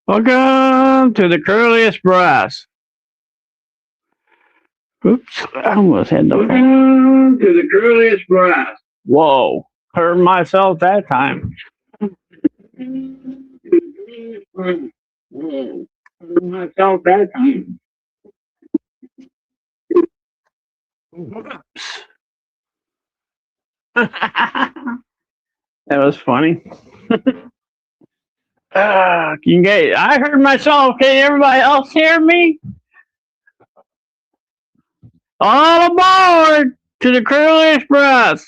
Welcome to the curliest brass. Oops, I almost had the. Welcome to the curliest brass. Whoa, hurt myself that time. Whoa, hurt myself that time. Whoops. That was funny. I heard myself. Can everybody else hear me? All aboard to the curliest brass.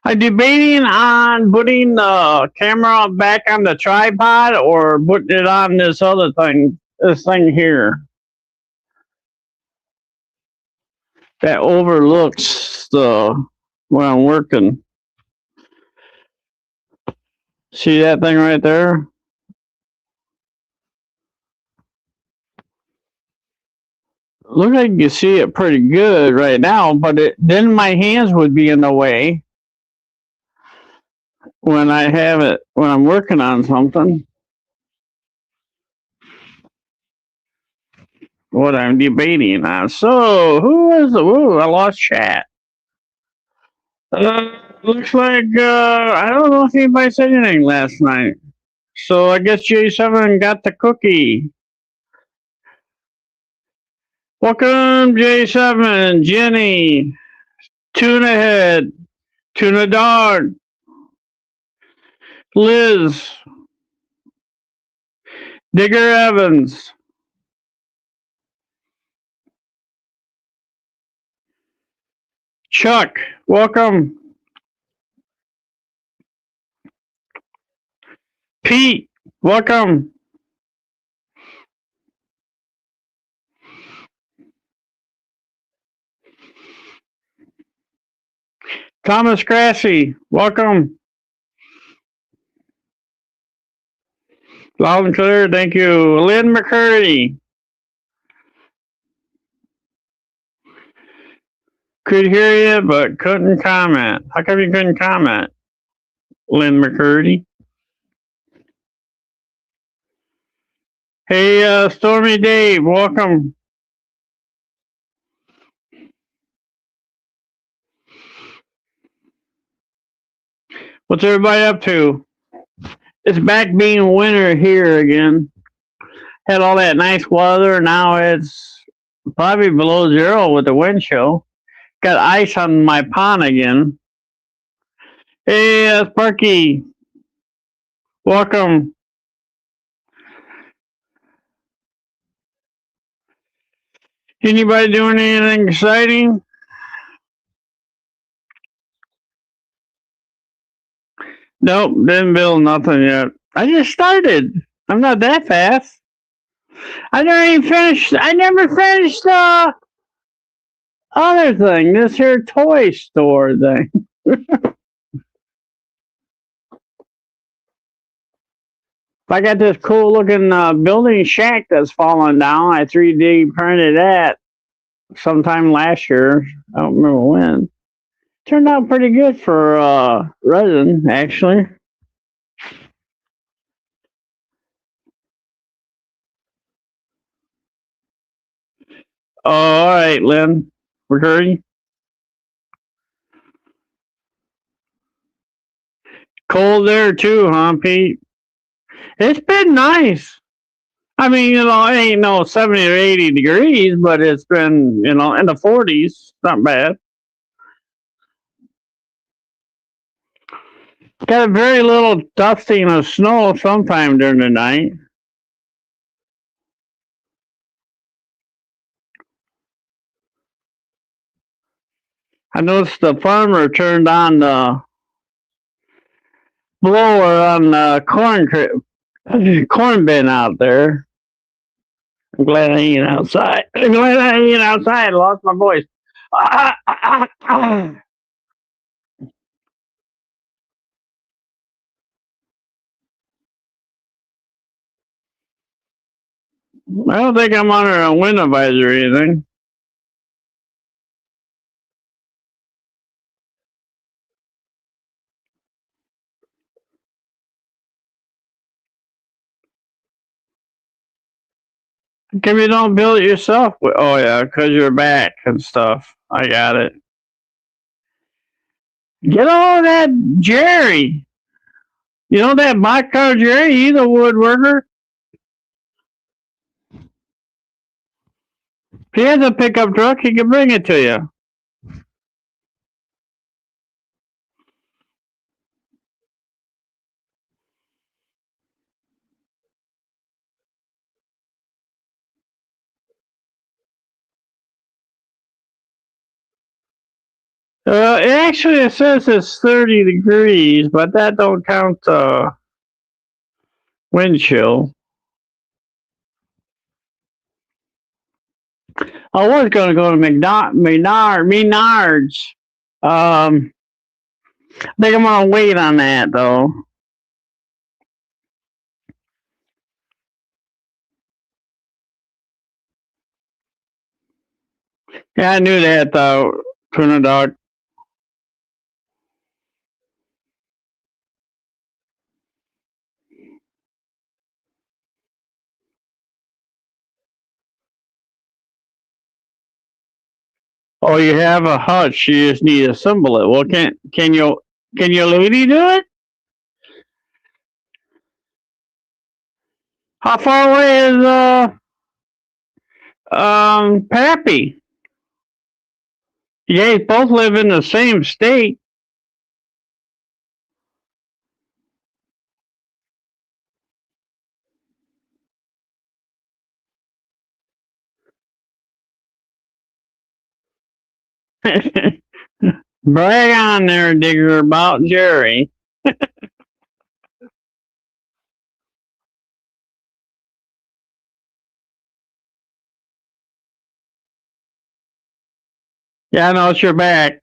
I'm debating on putting the camera back on the tripod or putting it on this other thing, this thing here that overlooks the when I'm working. See that thing right there? Looks like you can see it pretty good right now, but then my hands would be in the way when I'm working on something. What I'm debating on. So, who is the? Ooh, I lost chat. Looks like I don't know if anybody said anything last night. So I guess J7 got the cookie. Welcome, J7, Jenny, Tuna Head, Tuna Dog, Liz, Digger Evans, Chuck, welcome. Pete, welcome. Thomas Grassy, welcome. Loud and clear, thank you. Lynn McCurdy. Could hear you, but couldn't comment. How come you couldn't comment, Lynn McCurdy? Hey, Stormy Dave, welcome. What's everybody up to? It's back being winter here again. Had all that nice weather. Now it's probably below zero with the wind chill. Got ice on my pond again. Hey, Sparky. Welcome. Anybody doing anything exciting? Nope, didn't build nothing yet. I just started. I'm not that fast. I never finished the other thing. This here toy store thing. I got this cool looking building shack that's falling down. I 3D printed that sometime last year. I don't remember when. Turned out pretty good for resin, actually. Oh, all right, Lynn. Recurring. Cold there too, huh, Pete? It's been nice. I mean, it ain't no 70 or 80 degrees, but it's been, in the 40s. Not bad. Got a very little dusting of snow sometime during the night. I noticed the farmer turned on the blower on the corn bin out there. I'm glad I ain't outside. I'm glad I ain't outside. I lost my voice. I don't think I'm under a wind advisory or anything. Come you don't build it yourself? Oh yeah, because you're back and stuff. I got it. Get all that Jerry. You know that black car Jerry? He's a woodworker. If he has a pickup truck, he can bring it to you. It says it's 30 degrees, but that don't count wind chill. I was going to go to Menards. I think I'm going to wait on that, though. Yeah, I knew that, though, Tuna Dog. Oh, you have a hutch. You just need to assemble it. Well, can your lady do it? How far away is Pappy? You guys both live in the same state. Brag on there, Digger, about Jerry. Yeah, I know it's your back.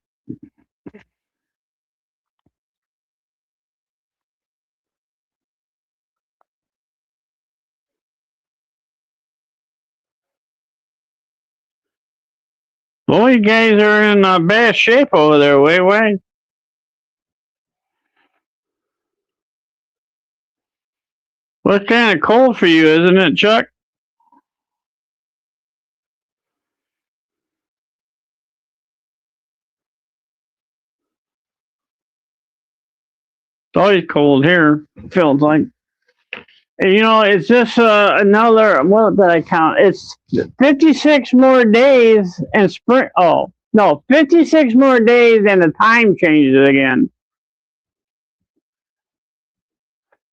Well, you guys are in bad shape over there, Wei Wei. Well, it's kind of cold for you, isn't it, Chuck? It's always cold here, feels like. You know, it's just another, what did I count? It's 56 more days and spring. Oh, no, 56 more days and the time changes again.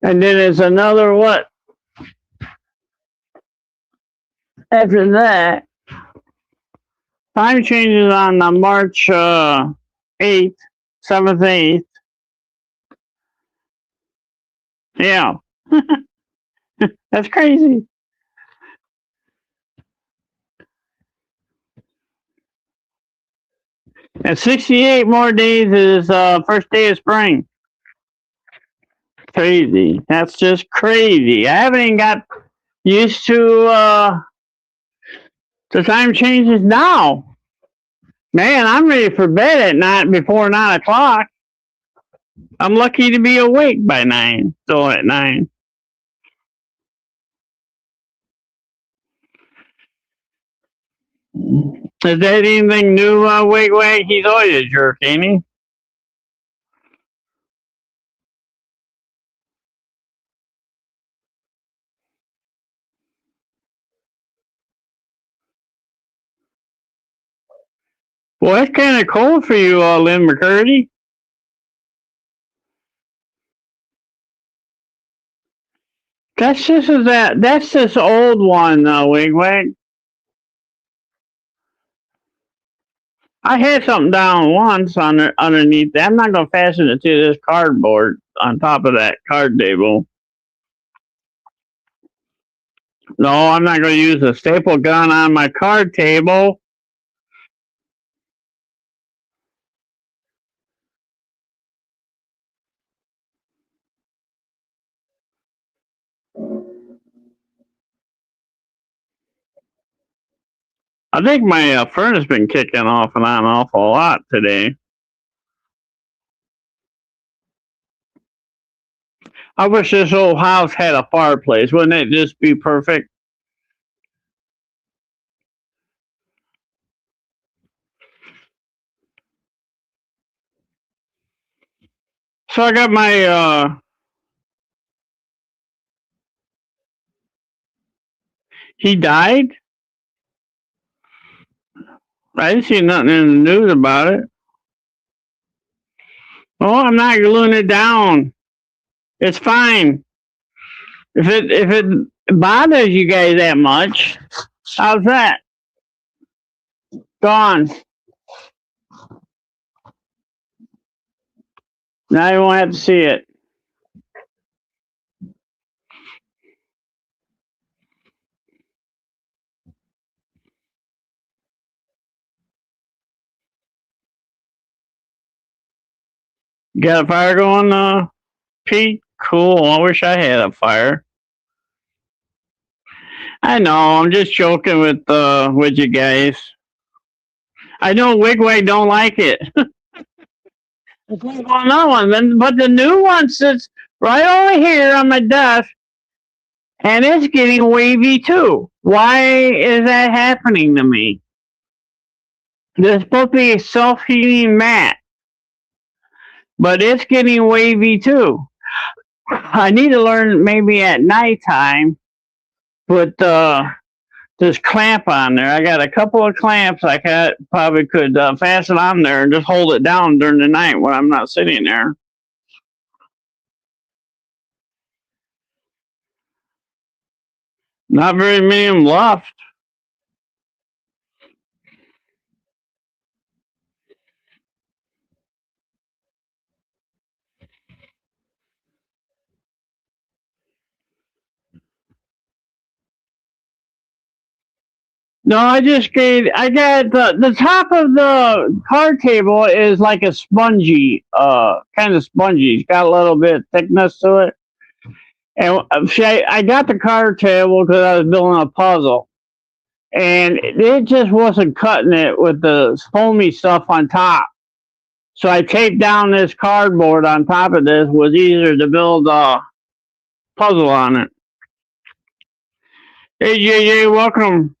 And then it's another, what, after that? Time changes on March 8th, 7th, 8th. Yeah, that's crazy. And 68 more days is first day of spring. Crazy. That's just crazy. I haven't even got used to the time changes now. Man, I'm ready for bed at night before 9 o'clock. I'm lucky to be awake by 9, still at 9. Is that anything new, Wig Wag? He's always a jerk, ain't he? Well, it's kind of cold for you, Lynn McCurdy. That's this old one, Wig Wag. I had something down once underneath that. I'm not going to fasten it to this cardboard on top of that card table. No, I'm not going to use a staple gun on my card table. I think my furnace been kicking off and on an awful lot today. I wish this old house had a fireplace. Wouldn't it just be perfect? So I got my he died? I didn't see nothing in the news about it. Oh, I'm not gluing it down. It's fine. If it bothers you guys that much, how's that? Gone. Now you won't have to see it. Got a fire going, Pete? Cool. I wish I had a fire. I know. I'm just joking with you guys. I know Wigwag don't like it. It's like another one, but the new one sits right over here on my desk, and it's getting wavy too. Why is that happening to me? There's supposed to be a self-heating mat, but it's getting wavy too. I need to learn maybe at nighttime put this clamp on there. I got a couple of clamps probably could fasten on there and just hold it down during the night when I'm not sitting there. Not very many of them left. No, I got the top of the card table is like a spongy, kind of spongy. It's got a little bit of thickness to it. And see, I got the card table because I was building a puzzle. And it just wasn't cutting it with the foamy stuff on top. So I taped down this cardboard on top of this. Was easier to build a puzzle on it. Hey, JJ, welcome.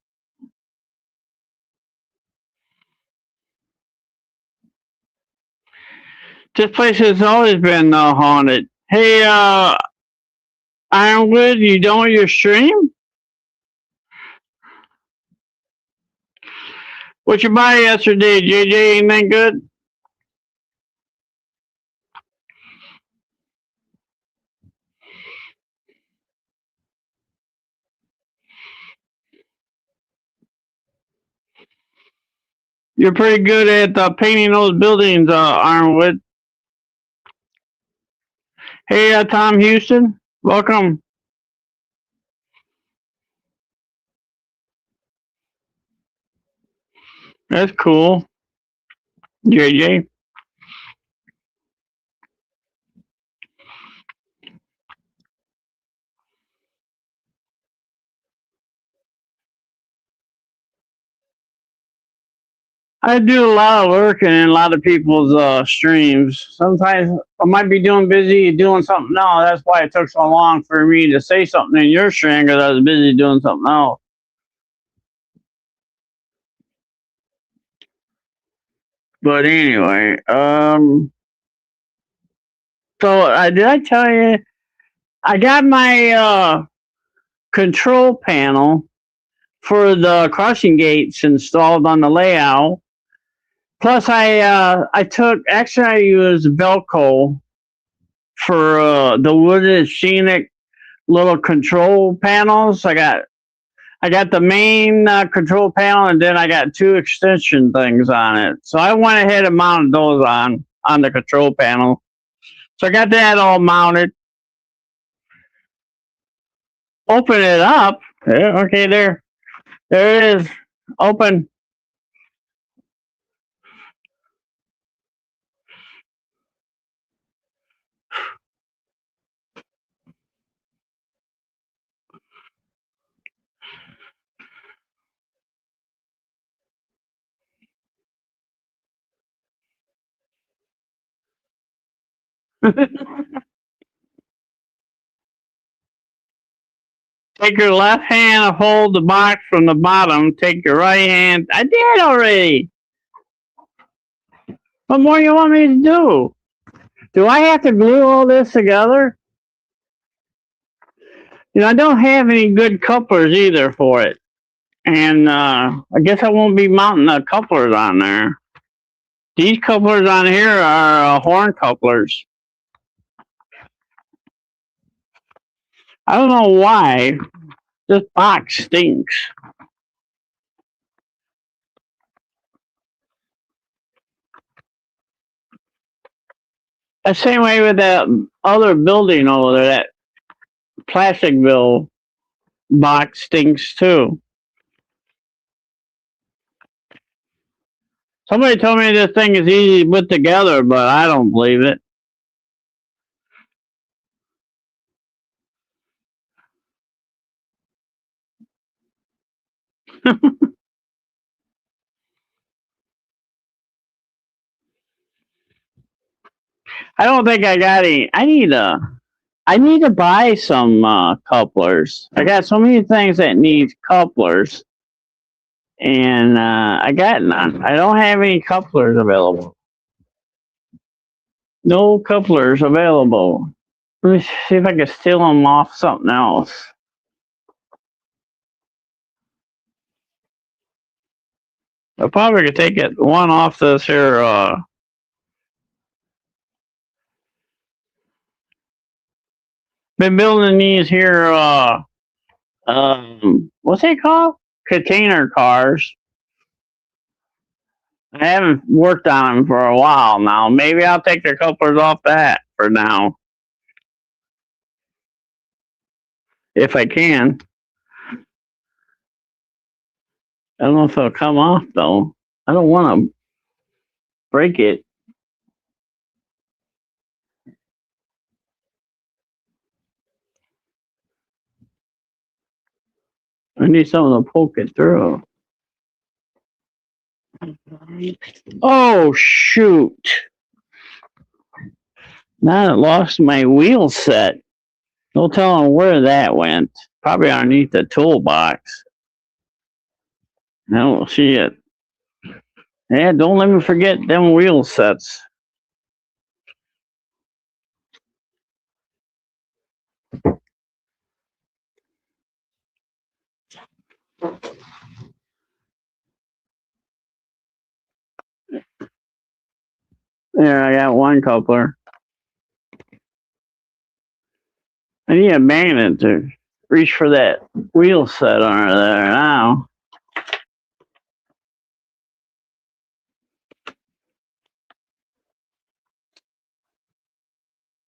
This place has always been haunted. Hey, Ironwood, you doing your stream? What you buy yesterday, JJ? Anything good? You're pretty good at painting those buildings, Ironwood. Hey, Tom Houston, welcome. That's cool. JJ. I do a lot of work in a lot of people's streams. Sometimes I might be busy doing something else. That's why it took so long for me to say something in your stream because I was busy doing something else. But anyway, so did I tell you I got my control panel for the crossing gates installed on the layout. Plus, I used Velcro for the wooded scenic little control panels. I got the main control panel, and then I got two extension things on it. So I went ahead and mounted those on the control panel. So I got that all mounted. Open it up. Yeah, okay, there it is. Open. Take your left hand and hold the box from the bottom. Take your right hand. I did already. What more you want me to do? Do I have to glue all this together? I don't have any good couplers either for it. And I guess I won't be mounting the couplers on there. These couplers on here are horn couplers. I don't know why. This box stinks. The same way with that other building over there, that Plasticville box stinks too. Somebody told me this thing is easy to put together, but I don't believe it. I don't think I got any. I need to buy some couplers. I got so many things that need couplers, and I got none. I don't have any couplers available. No couplers available. Let me see if I can steal them off something else. I probably could take it one off this here. Been building these here. What's it called? Container cars. I haven't worked on them for a while now. Maybe I'll take the couplers off that for now, if I can. I don't know if it'll come off though. I don't want to break it. I need something to poke it through. Oh shoot! Now I lost my wheel set. No telling where that went. Probably underneath the toolbox. I don't see it. Yeah, don't let me forget them wheel sets. There, I got one coupler. I need a magnet to reach for that wheel set under there now.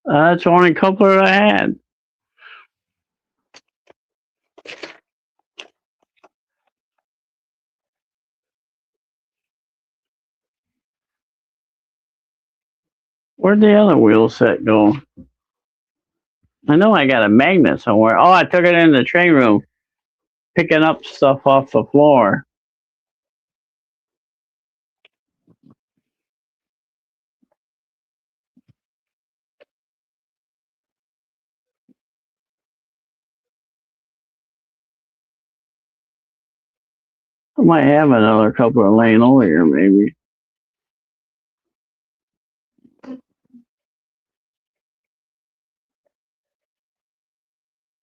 That's the only coupler I had. Where'd the other wheel set go? I know I got a magnet somewhere. Oh, I took it in the train room, picking up stuff off the floor. I might have another coupler laying over here, maybe.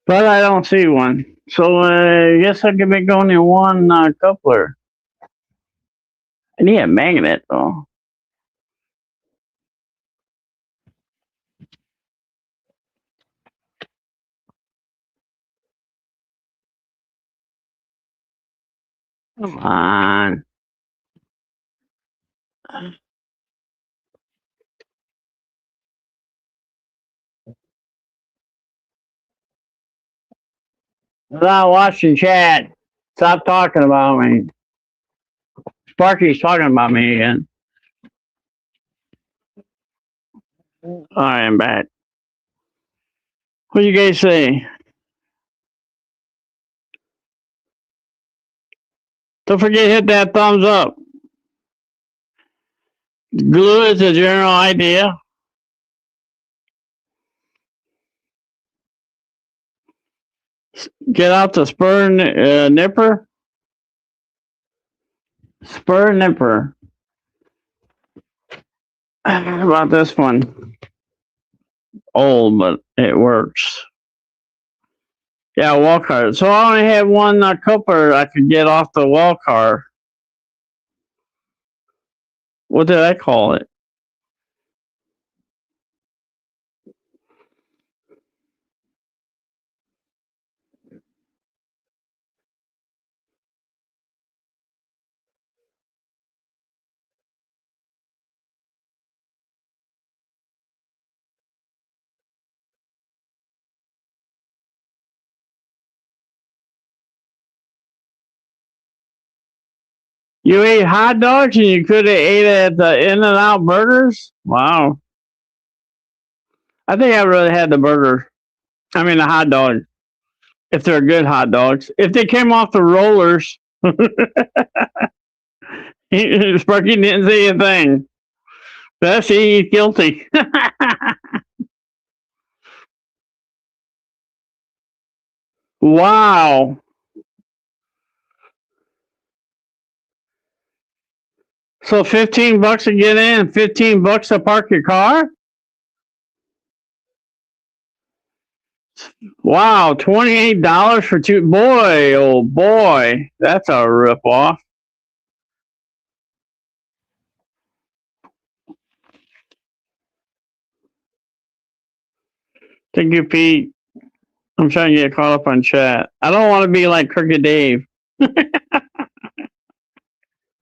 But I don't see one. So I guess I could make only one coupler. I need a magnet, though. Come on. I'm not watching chat. Stop talking about me. Sparky's talking about me again. All right, I'm back. What do you guys say? Don't forget to hit that thumbs up. Glue is a general idea. Get out the spur nipper. Spur nipper. How about this one? old, but it works. Yeah, wall car. So I only have one Cooper I could get off the wall car. What did I call it? You ate hot dogs and you could have ate at the In-N-Out Burgers? Wow. I think I'd rather had the burger. I mean, the hot dog. If they're good hot dogs. If they came off the rollers, Sparky didn't say a thing. That's he's guilty. Wow. So $15 to get in, $15 to park your car? Wow, $28 for two. Boy, oh boy, that's a rip off. Thank you, Pete. I'm trying to get caught up on chat. I don't want to be like Crooked Dave.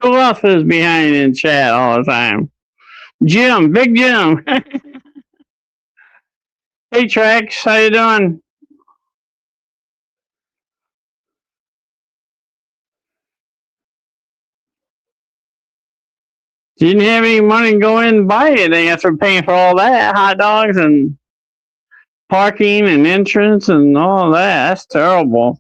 Who else is behind in chat all the time? Jim, Big Jim. Hey, Trax, how you doing? Didn't have any money to go in and buy anything after paying for all that hot dogs and parking and entrance and all that. That's terrible.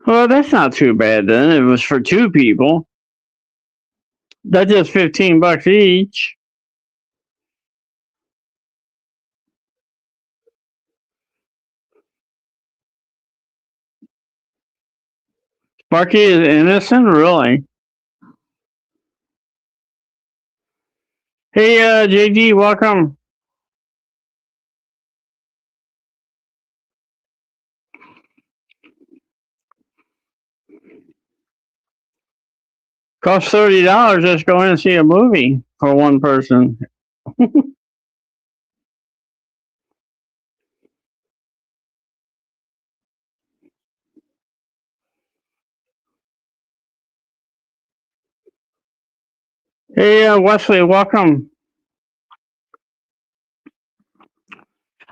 Well, that's not too bad then. It was for two people. That's just $15 each. Sparky is innocent, really. Hey, JD, welcome. Costs $30 just to go in and see a movie for one person. Hey, Wesley, welcome.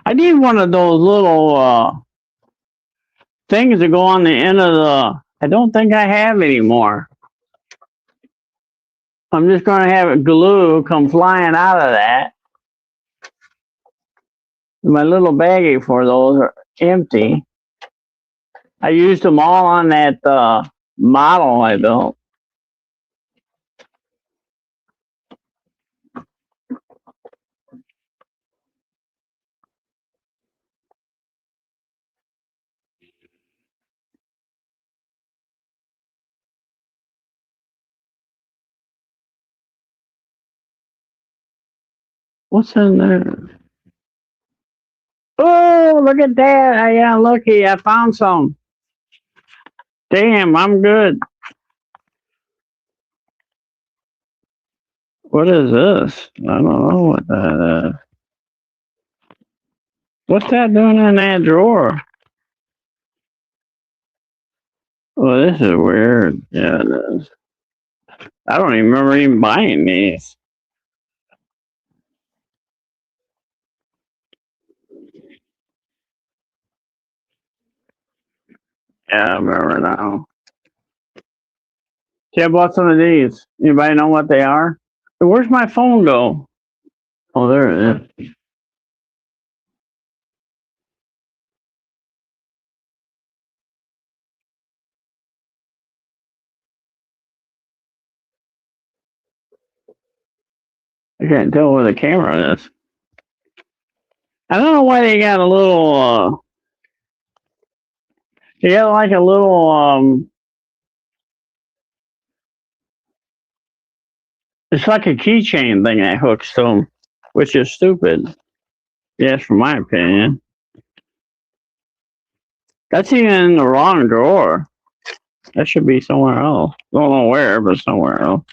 I need one of those little things that go on the end of the. I don't think I have anymore. I'm just going to have it glue come flying out of that. My little baggie for those are empty. I used them all on that model I built. What's in there? Oh, look at that. I got lucky. I found some. Damn, I'm good. What is this? I don't know what that is. What's that doing in that drawer? Well, this is weird. Yeah, it is. I don't even remember even buying these. Yeah, I remember now. See, I bought some of these. Anybody know what they are? Where's my phone go? Oh, there it is. I can't tell where the camera is. I don't know why they got a little. They got like a little It's like a keychain thing that hooks to them, which is stupid. Yes, from my opinion. That's even in the wrong drawer. That should be somewhere else. Don't know where, but somewhere else.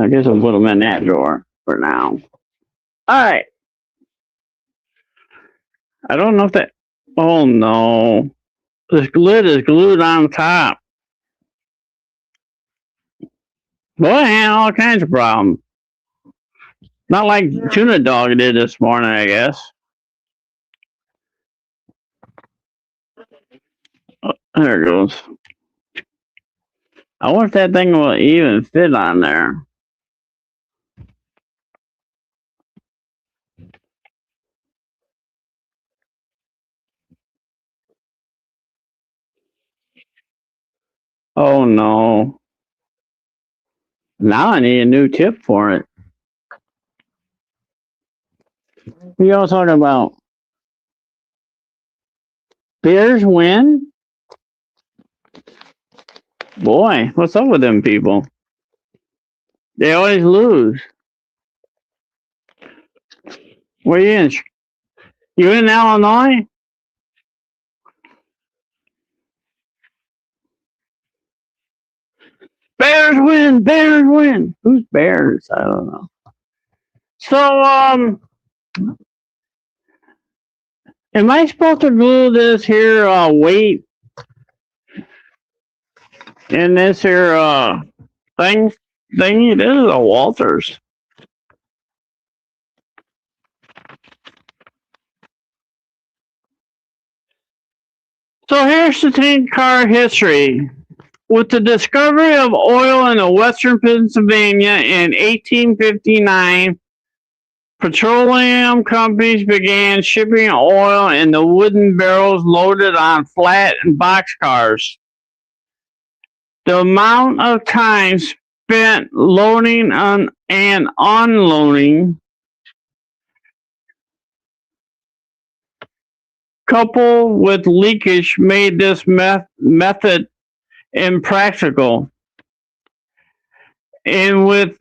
I guess I'll put them in that drawer for now. All right. I don't know if that. Oh no. This lid is glued on top. Boy, I had all kinds of problems. Not like Tuna Dog did this morning, I guess. Oh, there it goes. I wonder if that thing will even fit on there. Oh no. Now I need a new tip for it. What are y'all talking about? Bears win? Boy, what's up with them people? They always lose. Where you in? You in Illinois? Bears win! Bears win! Who's Bears? I don't know. So, am I supposed to glue this here weight in this here thingy? This is a Walters. So here's the tank car history. With the discovery of oil in western Pennsylvania in 1859, petroleum companies began shipping oil in the wooden barrels loaded on flat and boxcars. The amount of time spent loading on and unloading, coupled with leakage, made this method impractical. And with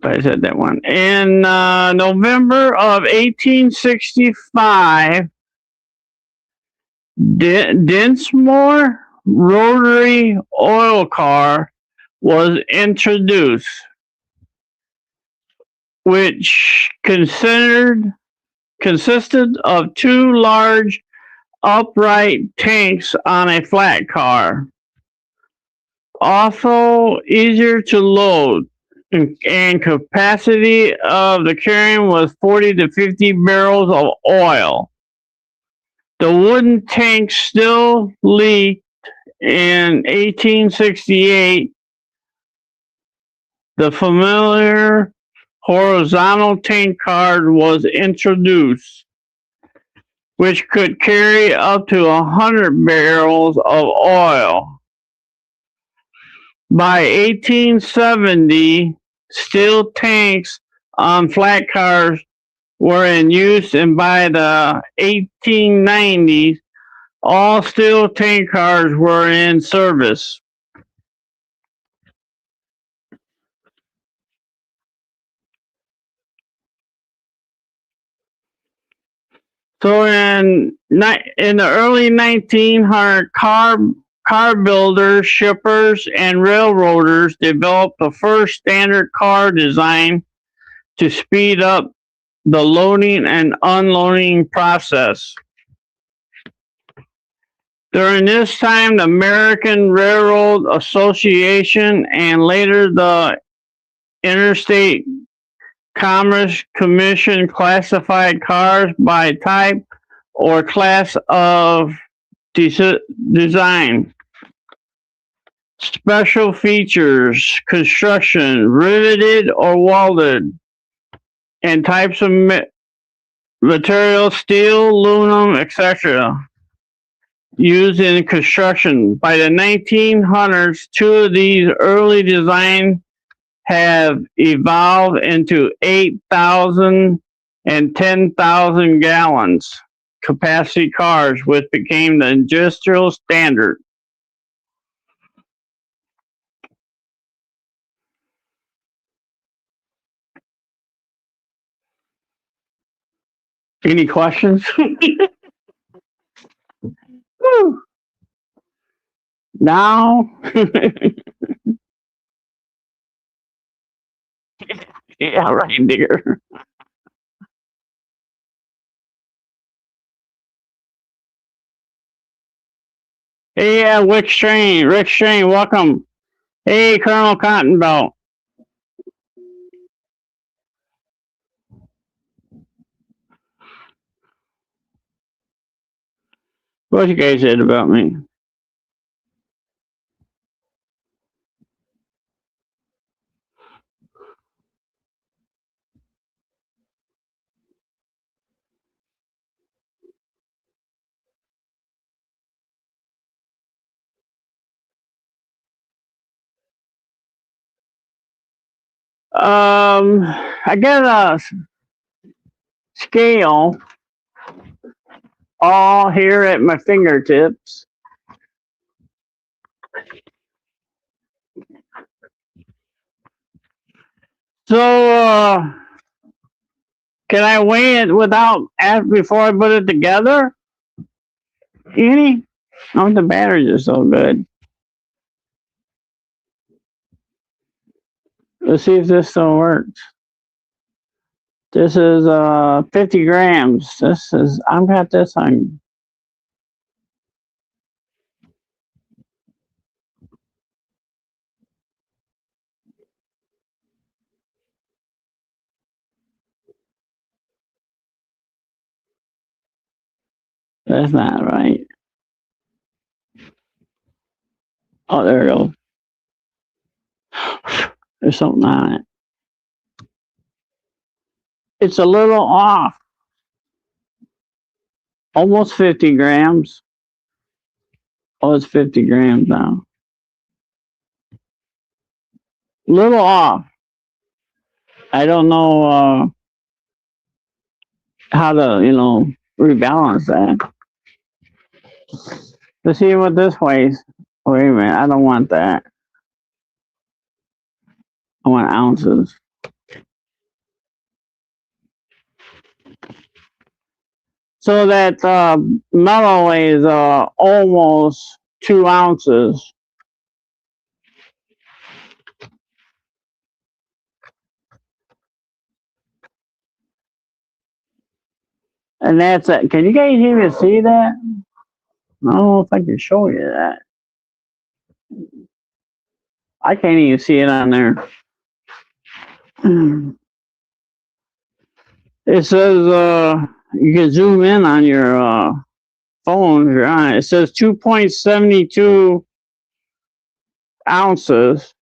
I said that one. In November of 1865, Dinsmore rotary oil car was introduced, which consisted of two large upright tanks on a flat car. Also easier to load, and capacity of the carrying was 40 to 50 barrels of oil. The wooden tanks still leaked in 1868. The familiar horizontal tank car was introduced, which could carry up to 100 barrels of oil. By 1870, steel tanks on flat cars were in use, and by the 1890s, all steel tank cars were in service. So in the early 1900s, car builders, shippers, and railroaders developed the first standard car design to speed up the loading and unloading process. During this time, the American Railroad Association and later the Interstate Commerce Commission classified cars by type or class of design. Special features, construction, riveted or welded, and types of material, steel, aluminum, etc. used in construction. By the 1900s, two of these early designs have evolved into 8,000 and 10,000 gallons capacity cars, which became the industrial standard. Any questions? Woo. Now, yeah, right, dear. Hey, Rick Strain, welcome. Hey, Colonel Cottonbelt. What you guys said about me? I got a scale all here at my fingertips. So, can I weigh it before I put it together? Any? Oh, the batteries are so good. Let's see if this still works. This is 50 grams. I've got this on. That's not right. Oh, there it goes. There's something on it. It's a little off. Almost 50 grams. Oh, it's 50 grams now. Little off. I don't know how to, rebalance that. Let's see what this weighs. Wait a minute. I don't want that. I want ounces. So that mellow weighs almost 2 ounces. And that's it. Can you guys even see that? I don't know if I can show you that. I can't even see it on there. It says you can zoom in on your phone if you're on it. It says 2.72 ounces.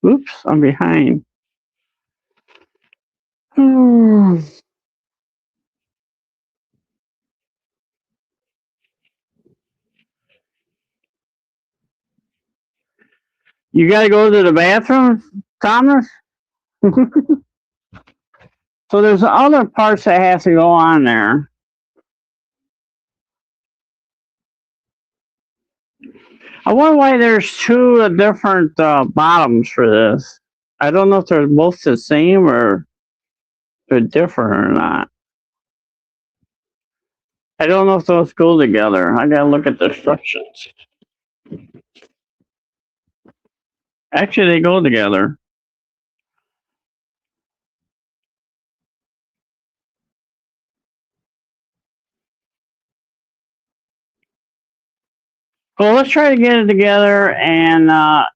Oops, I'm behind. You got to go to the bathroom, Thomas? So there's other parts that have to go on there. I wonder why there's two different bottoms for this. I don't know if they're both the same or they're different or not. I don't know if those go together. I gotta look at the instructions. Actually, they go together. Well, let's try to get it together, and I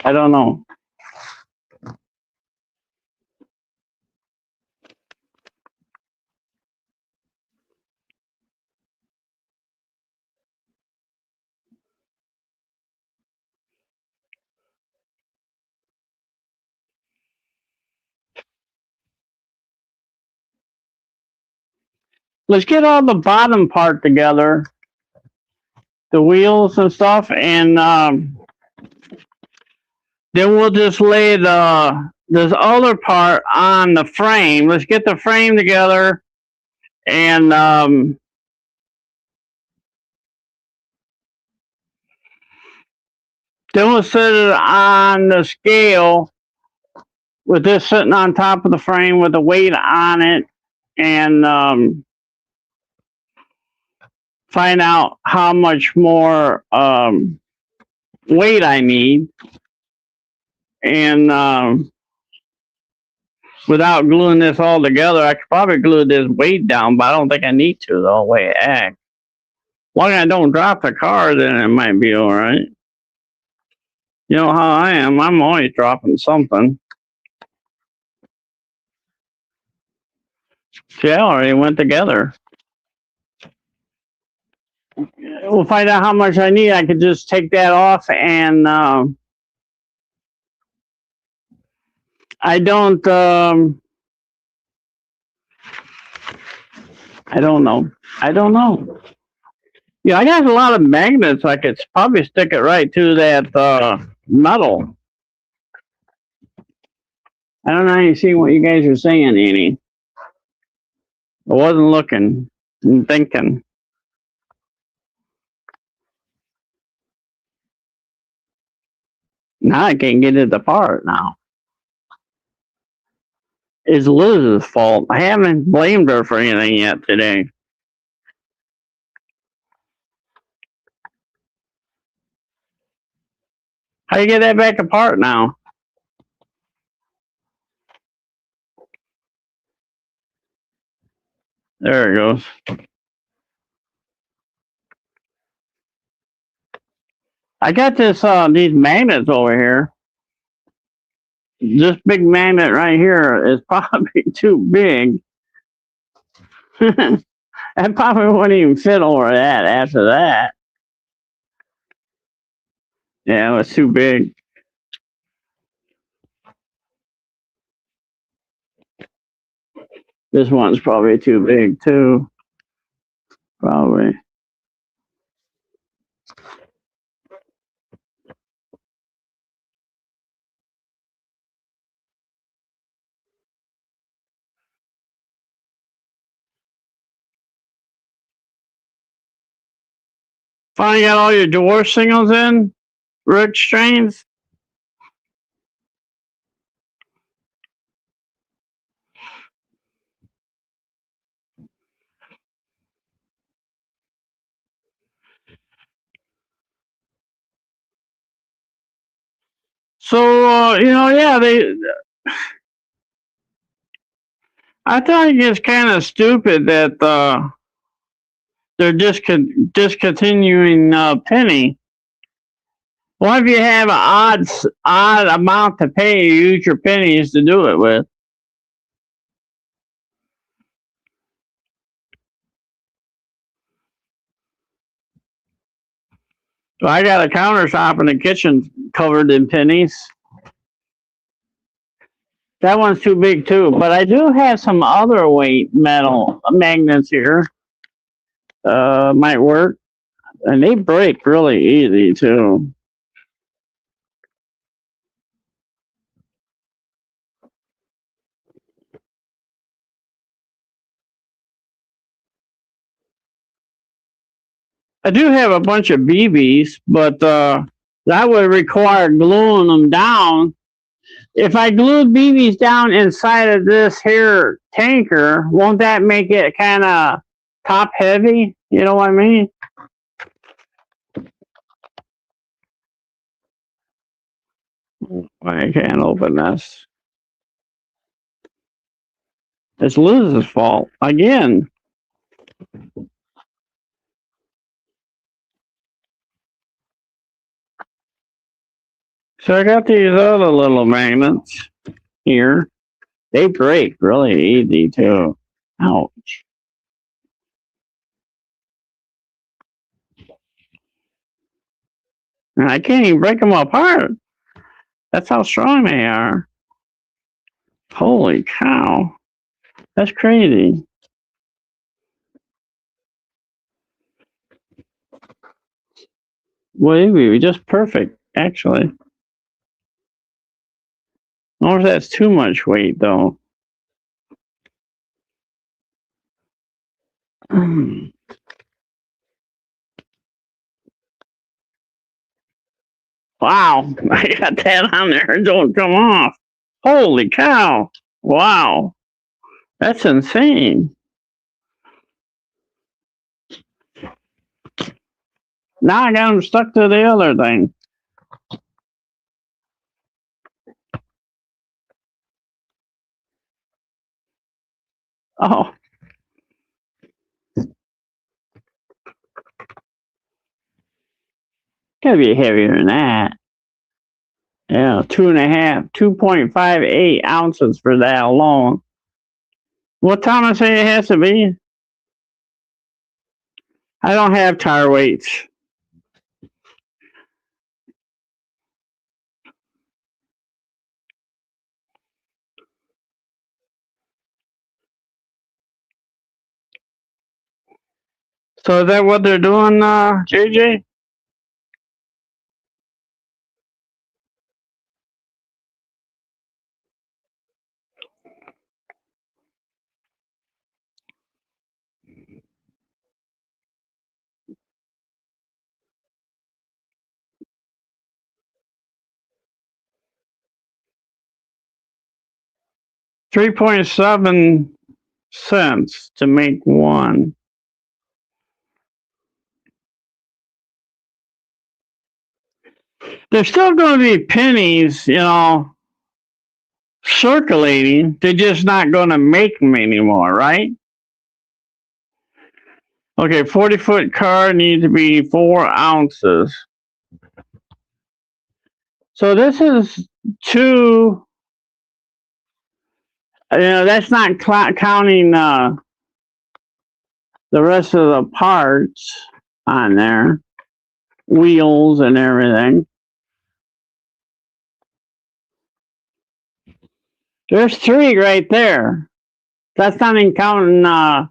don't know. Let's get all the bottom part together, the wheels and stuff, and then we'll just lay this other part on the frame. Let's get the frame together, and Then we'll set it on the scale with this sitting on top of the frame with the weight on it, and find out how much more weight I need. And without gluing this all together, I could probably glue this weight down, but I don't think I need to the way it acts. As long as I don't drop the car, then it might be all right. You know how I am. I'm always dropping something. See, I already went together. We'll find out how much I need. I could just take that off, and I don't know. I don't know. Yeah, I got a lot of magnets. I could probably stick it right to that metal. I don't know how you see what you guys are saying, Annie. I wasn't looking and thinking. Now I can't get it apart now. It's Liz's fault. I haven't blamed her for anything yet today. How do you get that back apart now? There it goes. I got this these magnets over here. This big magnet right here is probably too big. That probably wouldn't even fit over that after that. Yeah, it was too big. This one's probably too big too. Probably. Finally got all your door signals in, Rick Strains? So, yeah, I think it's kind of stupid that they're discontinuing Penny. What if you have an odd amount to pay? You use your pennies to do it with. So I got a countertop in the kitchen covered in pennies. That one's too big too, but I do have some other weight metal magnets here. Might work, and they break really easy too. I do have a bunch of BBs, but that would require gluing them down. If I glued BBs down inside of this here tanker, won't that make it kind of top heavy? You know what I mean? I can't open this. It's Liz's fault again. So I got these other little magnets here. They break really easy too. Ouch. And I can't even break them apart. That's how strong they are. Holy cow. That's crazy. Well, we just perfect, actually. I wonder if that's too much weight, though. Wow, I got that on there. Don't come off. Holy cow. Wow. That's insane. Now I got them stuck to the other thing. Oh, gotta be heavier than that. Yeah, 2.58 ounces for that alone. What time I say it has to be? I don't have tire weights. So is that what they're doing, JJ? $3.7 to make one. There's still going to be pennies, circulating. They're just not going to make them anymore, right? Okay, 40-foot card needs to be 4 ounces. So this is two. That's not counting the rest of the parts on there, wheels and everything. There's 3 right there. That's not even counting the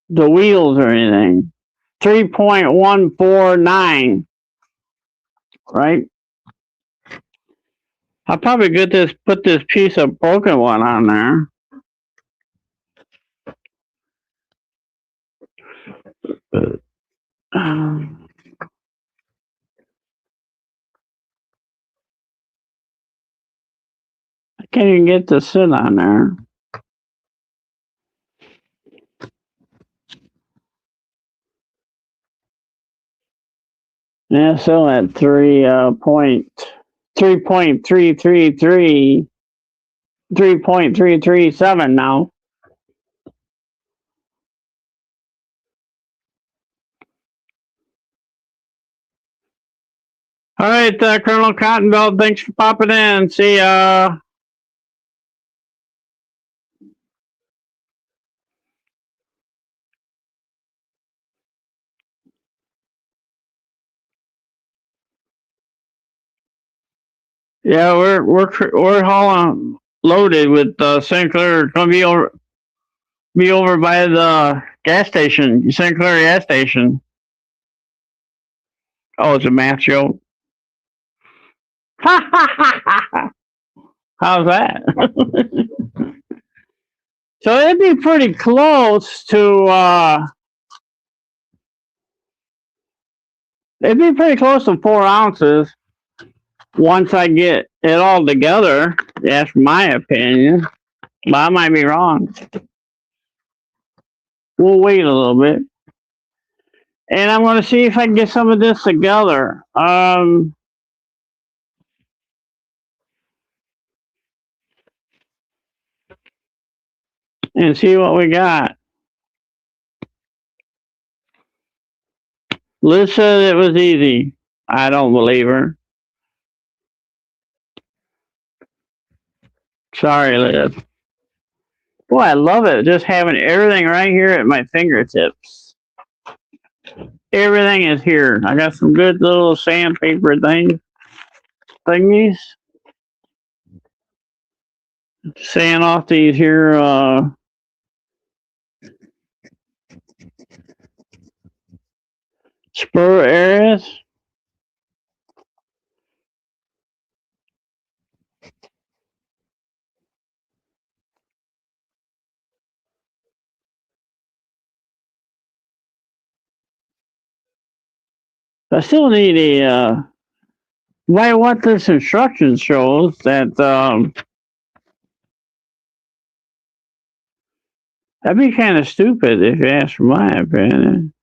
wheels or anything. 3.149, right? I'll probably put this piece of broken one on there. I can't even get to sit on there. Yeah, so at 3.337 now. All right, Colonel Cottonbelt, thanks for popping in. See ya. Yeah, we're hauling loaded with Sinclair. Gonna be over by the gas station, Sinclair gas station. Oh, it's a math joke. How's that? So it'd be pretty close to 4 ounces once I get it all together. That's my opinion, but I might be wrong. We'll wait a little bit, and I'm going to see if I can get some of this together. And see what we got. Liz said it was easy. I don't believe her. Sorry, Liz. Boy, I love it. Just having everything right here at my fingertips. Everything is here. I got some good little sandpaper thingies. Sand off these here spur areas. I still need a, by what this instruction shows that, that'd be kind of stupid if you ask for my opinion.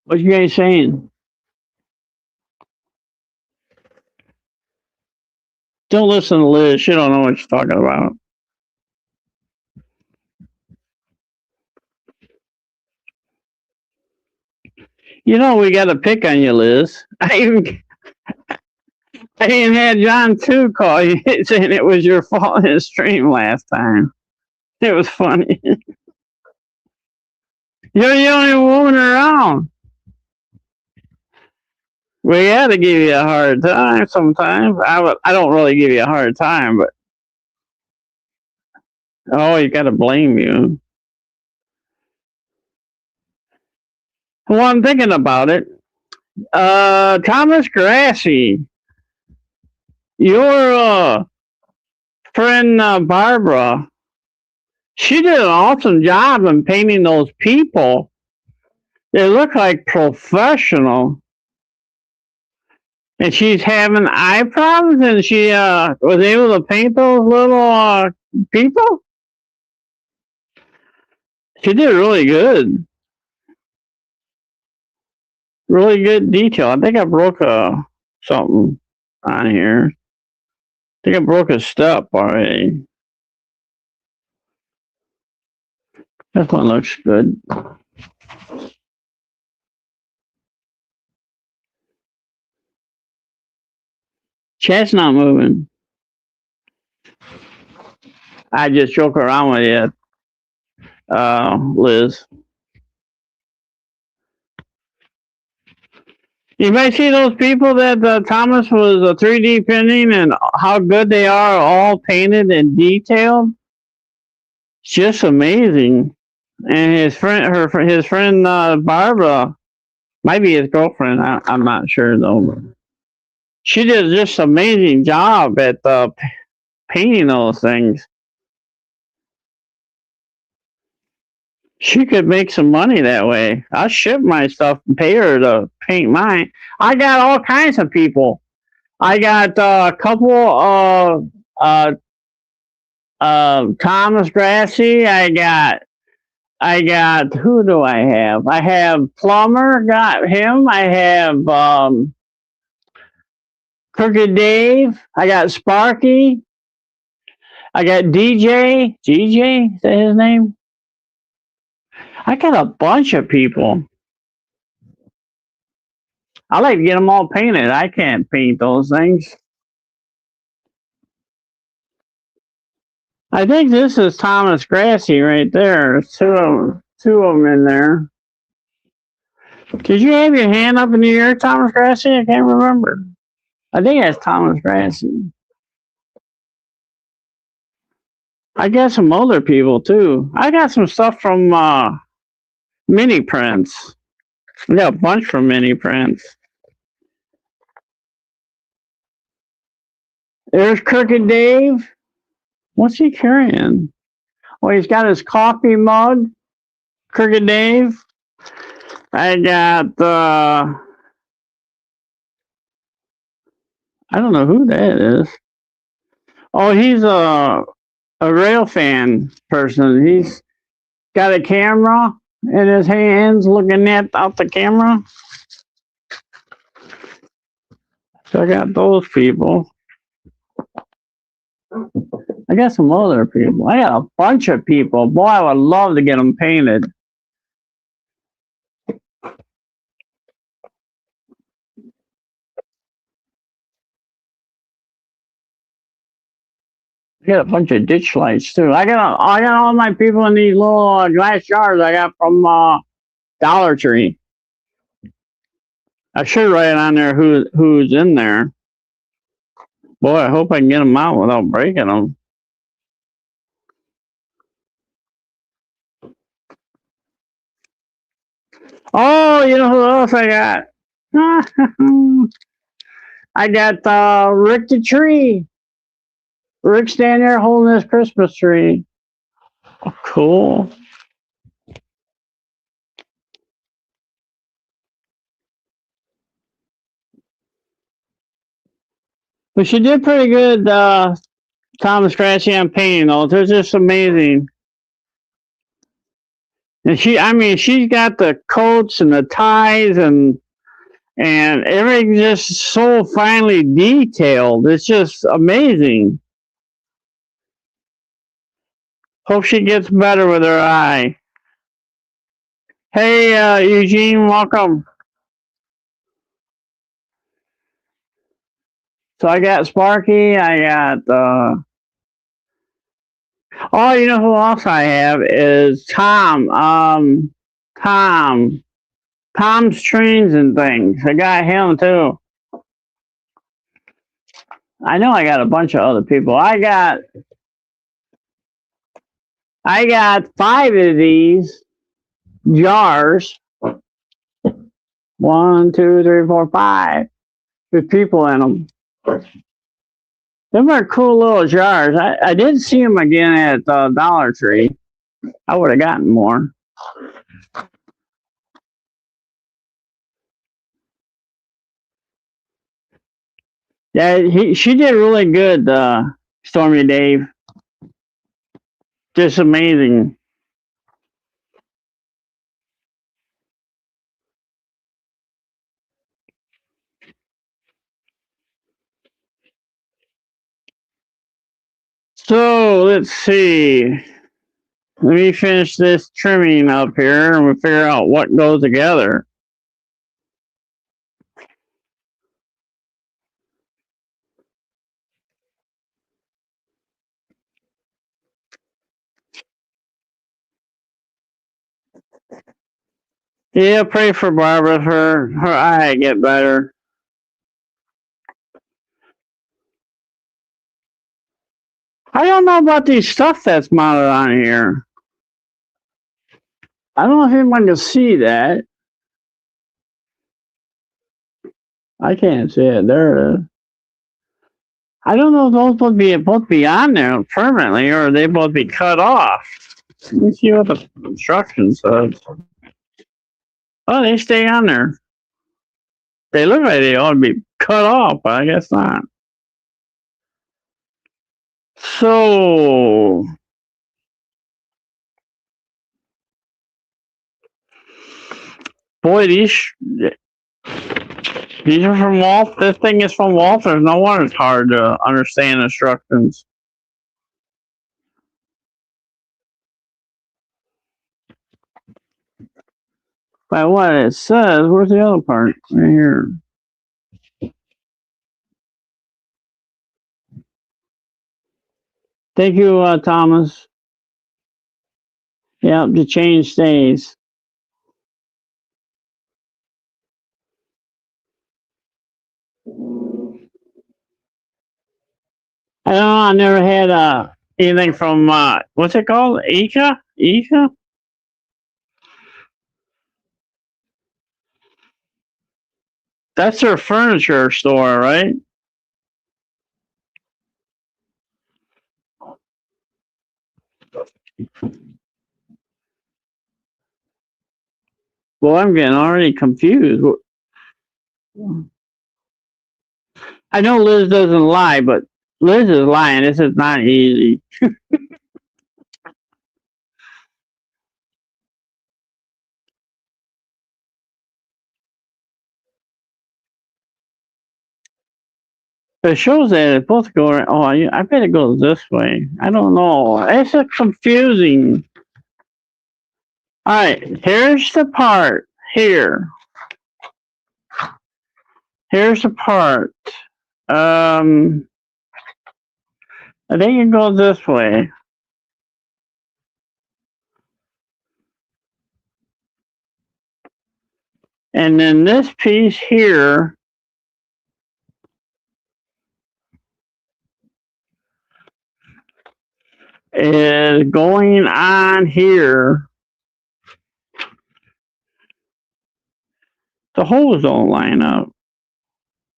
What you guys saying? Don't listen to Liz. She don't know what she's talking about. You know we got to pick on you, Liz. I even had John too call you saying it was your fault in his stream last time. It was funny. You're the only woman around. We had to give you a hard time sometimes. I don't really give you a hard time, but oh, you got to blame you. Well, I'm thinking about it. Thomas Grassi, your friend Barbara, she did an awesome job in painting those people. They look like professional. And she's having eye problems, and she was able to paint those little people. She did really good. Really good detail. I think I broke something on here. I think I broke a step already. This one looks good. Chat's not moving. I just joke around with you, Liz. You may see those people that Thomas was 3D printing and how good they are, all painted and detailed. It's just amazing. And his friend Barbara, might be his girlfriend. I'm not sure though. She did just an amazing job at painting those things. She could make some money that way. I'll ship my stuff and pay her to paint mine. I got all kinds of people. I got a couple of Thomas Grassi. I got who do I have? I have Plumber, got him. I have Crooked Dave. I got Sparky. I got DJ. DJ, is that his name? I got a bunch of people. I like to get them all painted. I can't paint those things. I think this is Thomas Grassi right there. There's two of them in there. Did you have your hand up in the air, Thomas Grassi? I can't remember. I think that's Thomas Grassi. I got some older people too. I got some stuff from Mini Prints. I got a bunch from Mini Prints. There's Crooked Dave. What's he carrying? Oh, he's got his coffee mug. Crooked Dave. I got I don't know who that is. Oh, he's a rail fan person. He's got a camera in his hands looking out the camera. So I got those people. I got some other people. I got a bunch of people. Boy, I would love to get them painted. I got a bunch of ditch lights too. I got all my people in these little glass jars I got from Dollar Tree. I should write on there who's in there. Boy, I hope I can get them out without breaking them. Oh, you know who else I got? I got Rick the tree. Rick standing there holding his Christmas tree. Oh, cool. But she did pretty good, Thomas Scratchy on painting, though. They're just amazing. And she's got the coats and the ties and everything just so finely detailed. It's just amazing. Hope she gets better with her eye. Hey, Eugene, welcome. So I got Sparky. I got. Oh, you know who else I have is Tom. Tom. Tom's Trains and Things. I got him too. I know I got a bunch of other people. I got 5 of these jars. 1, 2, 3, 4, 5 with people in them. Them are cool little jars. I did see them again at Dollar Tree. I would have gotten more. Yeah, she did really good, Stormy Dave. Just amazing. So let's see. Let me finish this trimming up here and we'll figure out what goes together. Yeah, pray for Barbara for her eye get better. I don't know about these stuff that's mounted on here. I don't know if anyone can see that. I can't see it. There it is. I don't know if those both be on there permanently or they both be cut off. Let me see what the instructions says. Oh, they stay on there. They look like they ought to be cut off, but I guess not. So, boy, these are from Walt. This thing is from Walt. There's no wonder it's hard to understand instructions. By what it says, where's the other part? Right here. Thank you, Thomas. Yep, the change stays. I don't know. I never had anything from what's it called? Ika? Ika? That's their furniture store, right? Well, I'm getting already confused. I know Liz doesn't lie, but Liz is lying. This is not easy. It shows that it's supposed to go. Oh, I bet it goes this way. I don't know. It's just confusing. All right, here's the part. Here. Here's the part. I think it goes this way. And then this piece here is going on here. The holes don't line up.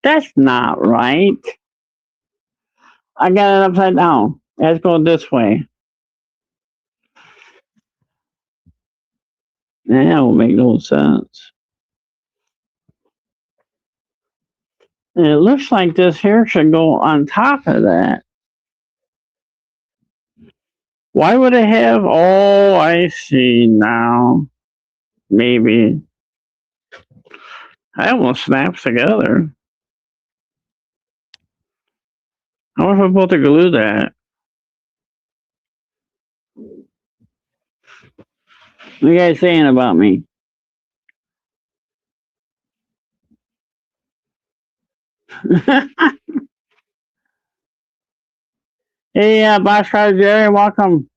That's not right. I got it upside down. Let's go this way. That will make no sense. And it looks like this here should go on top of that. Why would it have? Oh, I see now. Maybe. That almost snaps together. How am I supposed to glue that? What are you guys saying about me? Hey, Boxcar Jerry, welcome.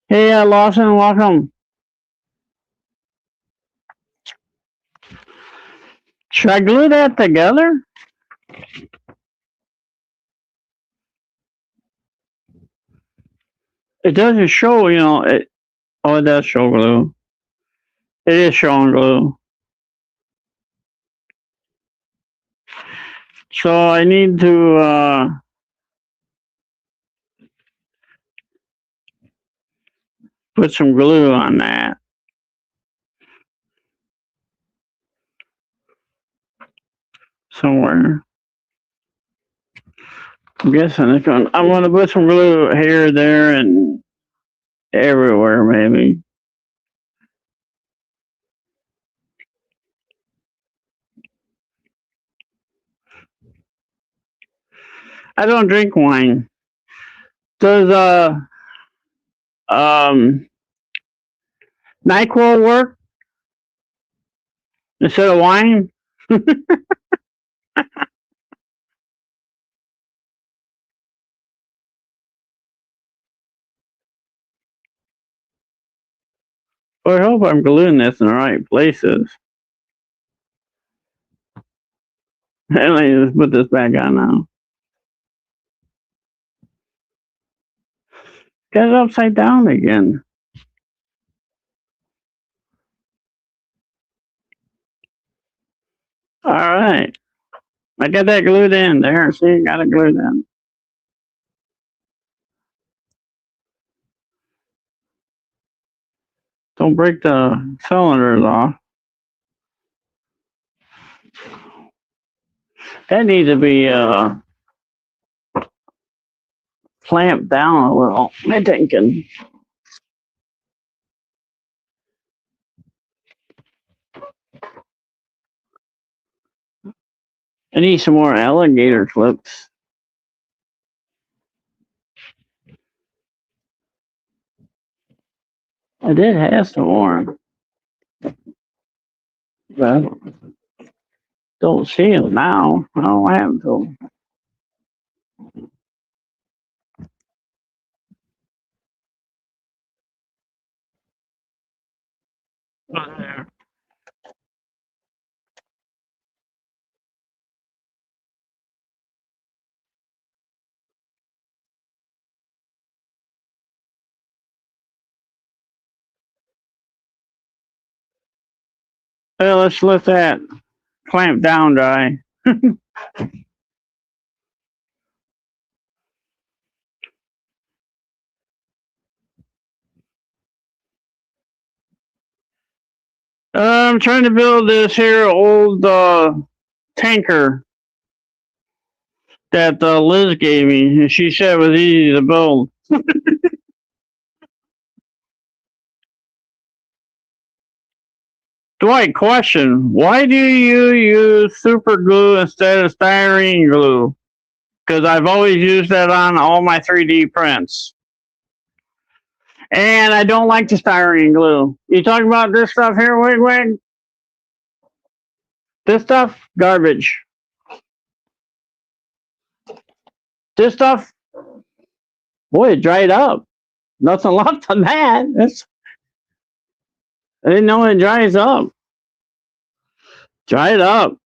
Hey, Lawson, welcome. Should I glue that together? It doesn't show, it. Oh, it does show glue. It is showing glue. So I need to put some glue on that. Somewhere. I'm guessing I'm going to put some glue here, there, and everywhere, maybe. I don't drink wine. Does NyQuil work instead of wine? Well, I hope I'm gluing this in the right places. Let me just put this back on now. Got it upside down again. All right. I got that glued in there. See, got it glued in. Don't break the cylinders off. That needs to be clamped down a little, I'm thinking. I need some more alligator clips. I did have some more, but don't see them now. I don't have them. There. Well, let's let that clamp down dry. I'm trying to build this here old tanker that Liz gave me, and she said it was easy to build. Dwight, question: why do you use super glue instead of styrene glue? Because I've always used that on all my 3D prints. And I don't like the styrene glue. You talking about this stuff here, Wig Wig? This stuff, garbage. This stuff, boy, it dried up. Nothing left on that. I didn't know it dries up. Dried up.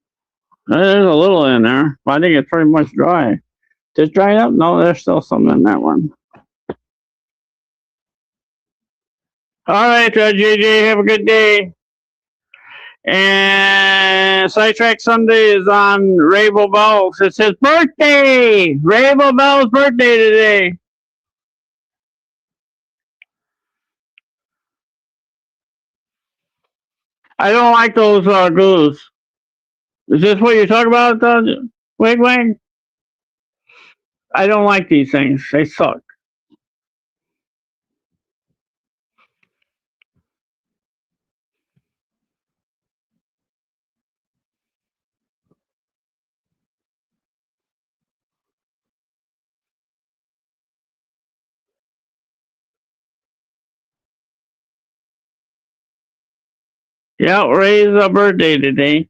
There's a little in there, but I think it's pretty much dry. Just dried up? No, there's still some in that one. All right, JJ, have a good day. And Sidetrack Sunday is on Rabel Bell's. It's his birthday. Rabel Bell's birthday today. I don't like those glues. Is this what you're talking about, Wig Wag? I don't like these things. They suck. Yeah, Ray's birthday today.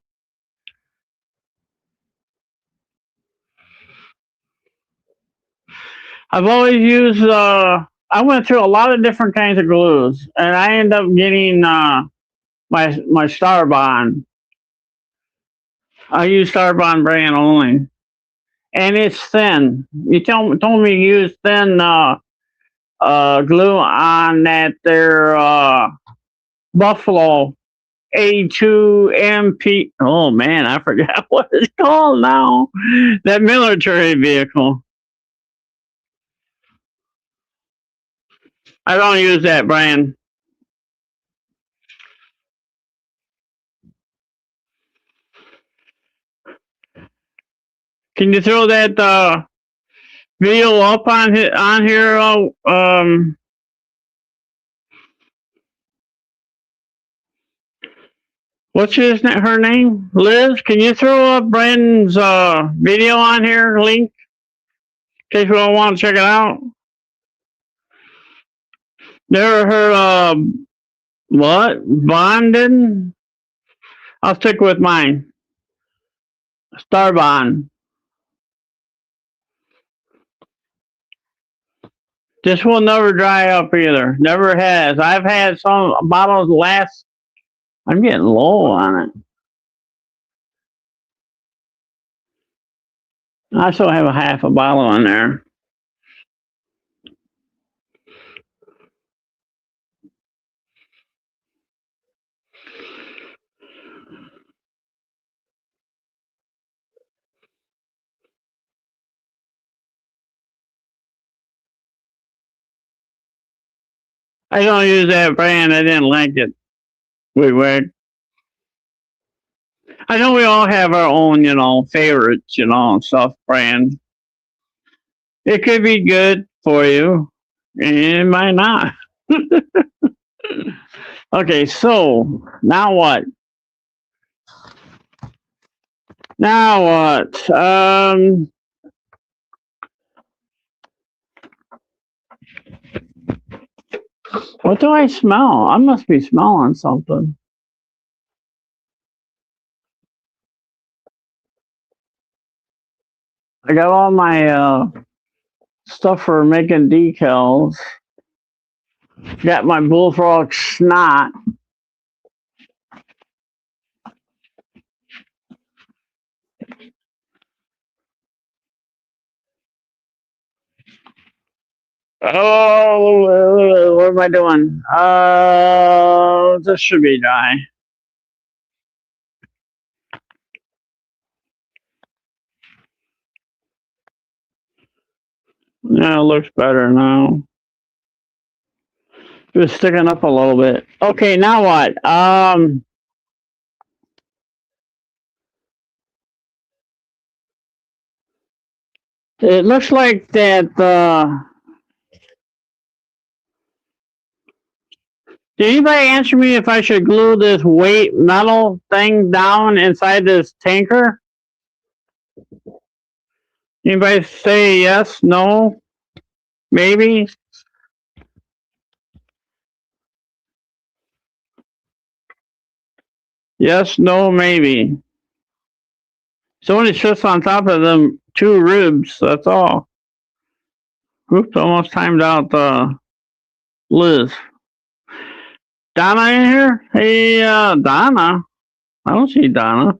I've always used, I went through a lot of different kinds of glues, and I ended up getting my Star Bond. I use Star Bond brand only. And it's thin. You told me to use thin glue on that there Buffalo A2MP. Oh man, I forgot what it's called now. That military vehicle. I don't use that brand. Can you throw that video up on here? What's her name? Liz, can you throw up Brandon's video on here, link, in case we all want to check it out? There, her what? Bonded? I'll stick with mine. Star Bond. This will never dry up either. Never has. I've had some bottles last. I'm getting low on it. I still have a half a bottle in there. I don't use that brand. I didn't like it. Wait. I know we all have our own, favorites, stuff brand. It could be good for you. It might not. Okay, so now what? Now what? What do I smell? I must be smelling something. I got all my stuff for making decals. Got my bullfrog snot. Oh, what am I doing? This should be dry. Yeah, it looks better now. Just sticking up a little bit. Okay, now what? It looks like that. Did anybody answer me if I should glue this weight metal thing down inside this tanker? Anybody say yes, no, maybe? Yes, no, maybe. So only sits on top of them two ribs, that's all. Oops, almost timed out Liz. Donna in here? Hey, Donna. I don't see Donna.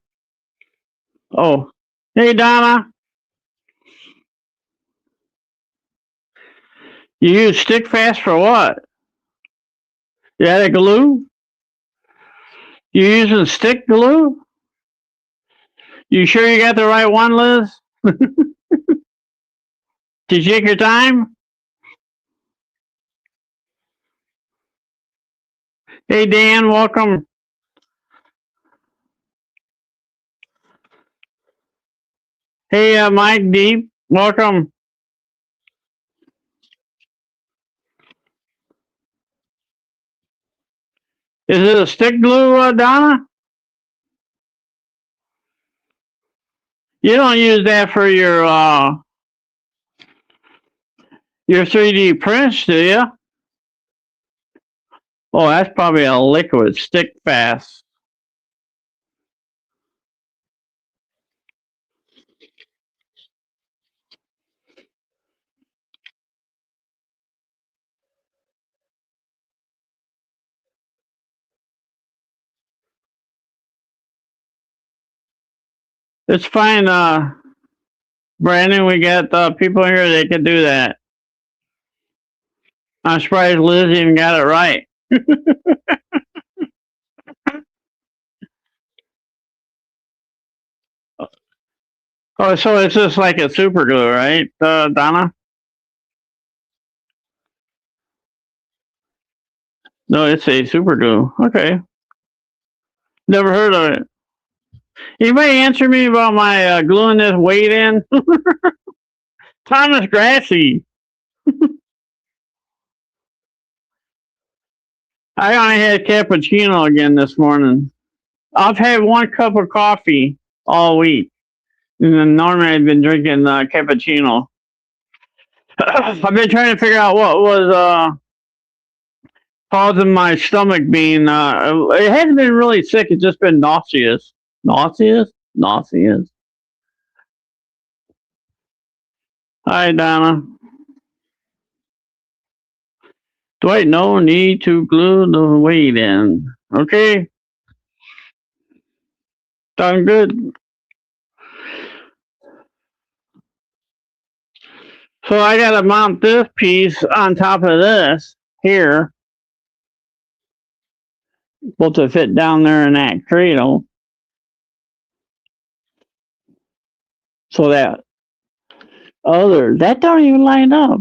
Oh, hey, Donna. You use stick fast for what? You had a glue? You using stick glue? You sure you got the right one, Liz? Did you take your time? Hey, Dan, welcome. Hey, Mike Deep, welcome. Is it a stick glue, Donna? You don't use that for your 3D prints, do you? Oh, that's probably a liquid stick fast. It's fine, Brandon. We got people here that can do that. I'm surprised Liz even got it right. Oh, so it's just like a super glue, right, Donna? No, it's a super glue. Okay. Never heard of it. Anybody answer me about my gluing this weight in? Thomas Grassy. I only had cappuccino again this morning. I've had one cup of coffee all week. And then normally I've been drinking cappuccino. I've been trying to figure out what was causing my stomach being. It hasn't been really sick. It's just been nauseous. Nauseous? Nauseous. Hi, Donna. Dwight, no need to glue the weight in. Okay. Done good. So I got to mount this piece on top of this here. Supposed to fit down there in that cradle. So that that don't even line up.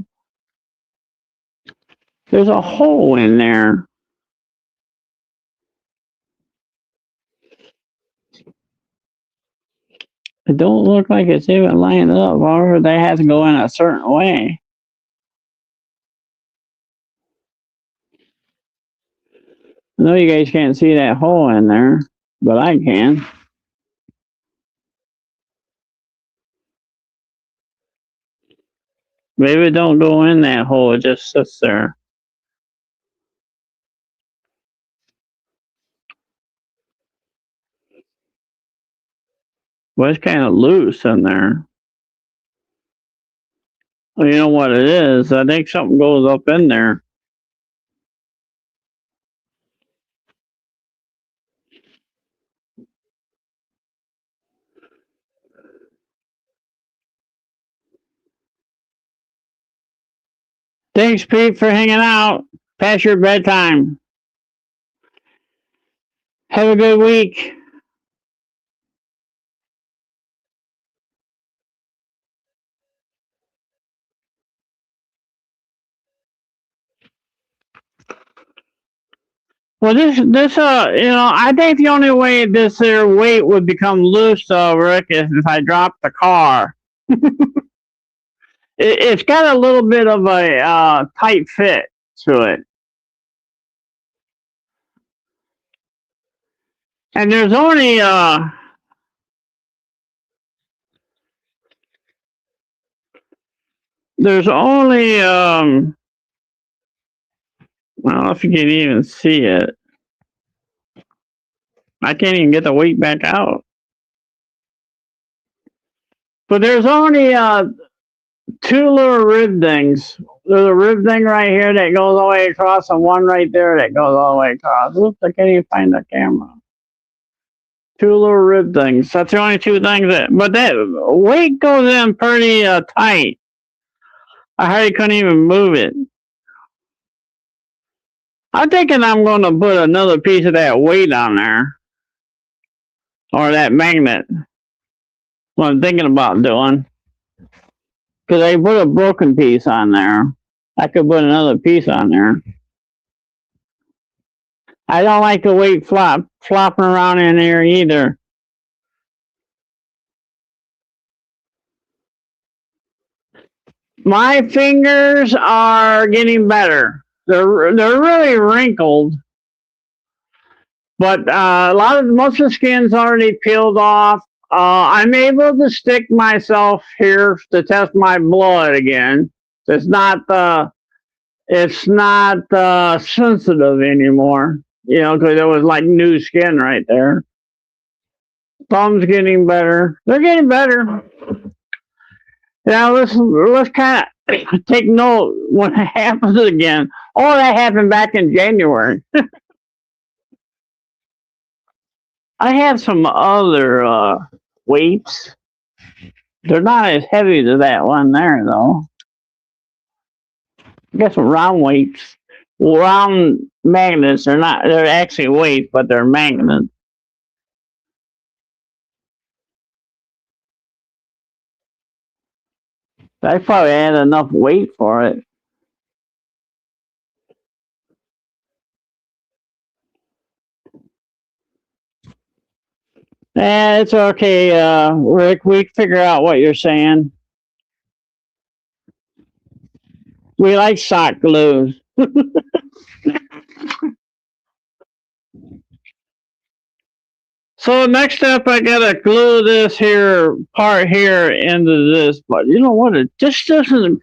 There's a hole in there. It don't look like it's even lined up. However, they have to go in a certain way. I know you guys can't see that hole in there, but I can. Maybe it don't go in that hole. It just sits there. Well, it's kind of loose in there. Well, you know what it is? I think something goes up in there. Thanks, Pete, for hanging out. Past your bedtime. Have a good week. Well, I think the only way this here weight would become loose, Rick, is if I drop the car. It's got a little bit of a tight fit to it. And there's only I don't know if you can even see it. I can't even get the weight back out. But there's only two little rib things. There's a rib thing right here that goes all the way across, and one right there that goes all the way across. Oops, I can't even find the camera. Two little rib things. That's the only two things but that weight goes in pretty tight. I hardly couldn't even move it. I'm thinking I'm going to put another piece of that weight on there, or that magnet. What I'm thinking about doing, because I put a broken piece on there. I could put another piece on there. I don't like the weight flopping around in there either. My fingers are getting better. They're really wrinkled, but most of the skin's already peeled off. I'm able to stick myself here to test my blood again. It's not sensitive anymore. You know, because it was like new skin right there. Thumb's getting better. They're getting better. Now let's kind of take note when it happens again. Oh, that happened back in January. I have some other weights. They're not as heavy as that one there, though. I got some round weights. Round magnets. They're actually weights, but they're magnets. I probably had enough weight for it. It's okay, Rick. We figure out what you're saying. We like sock glues. So next up, I gotta glue this here part here into this, but you know what? It just doesn't.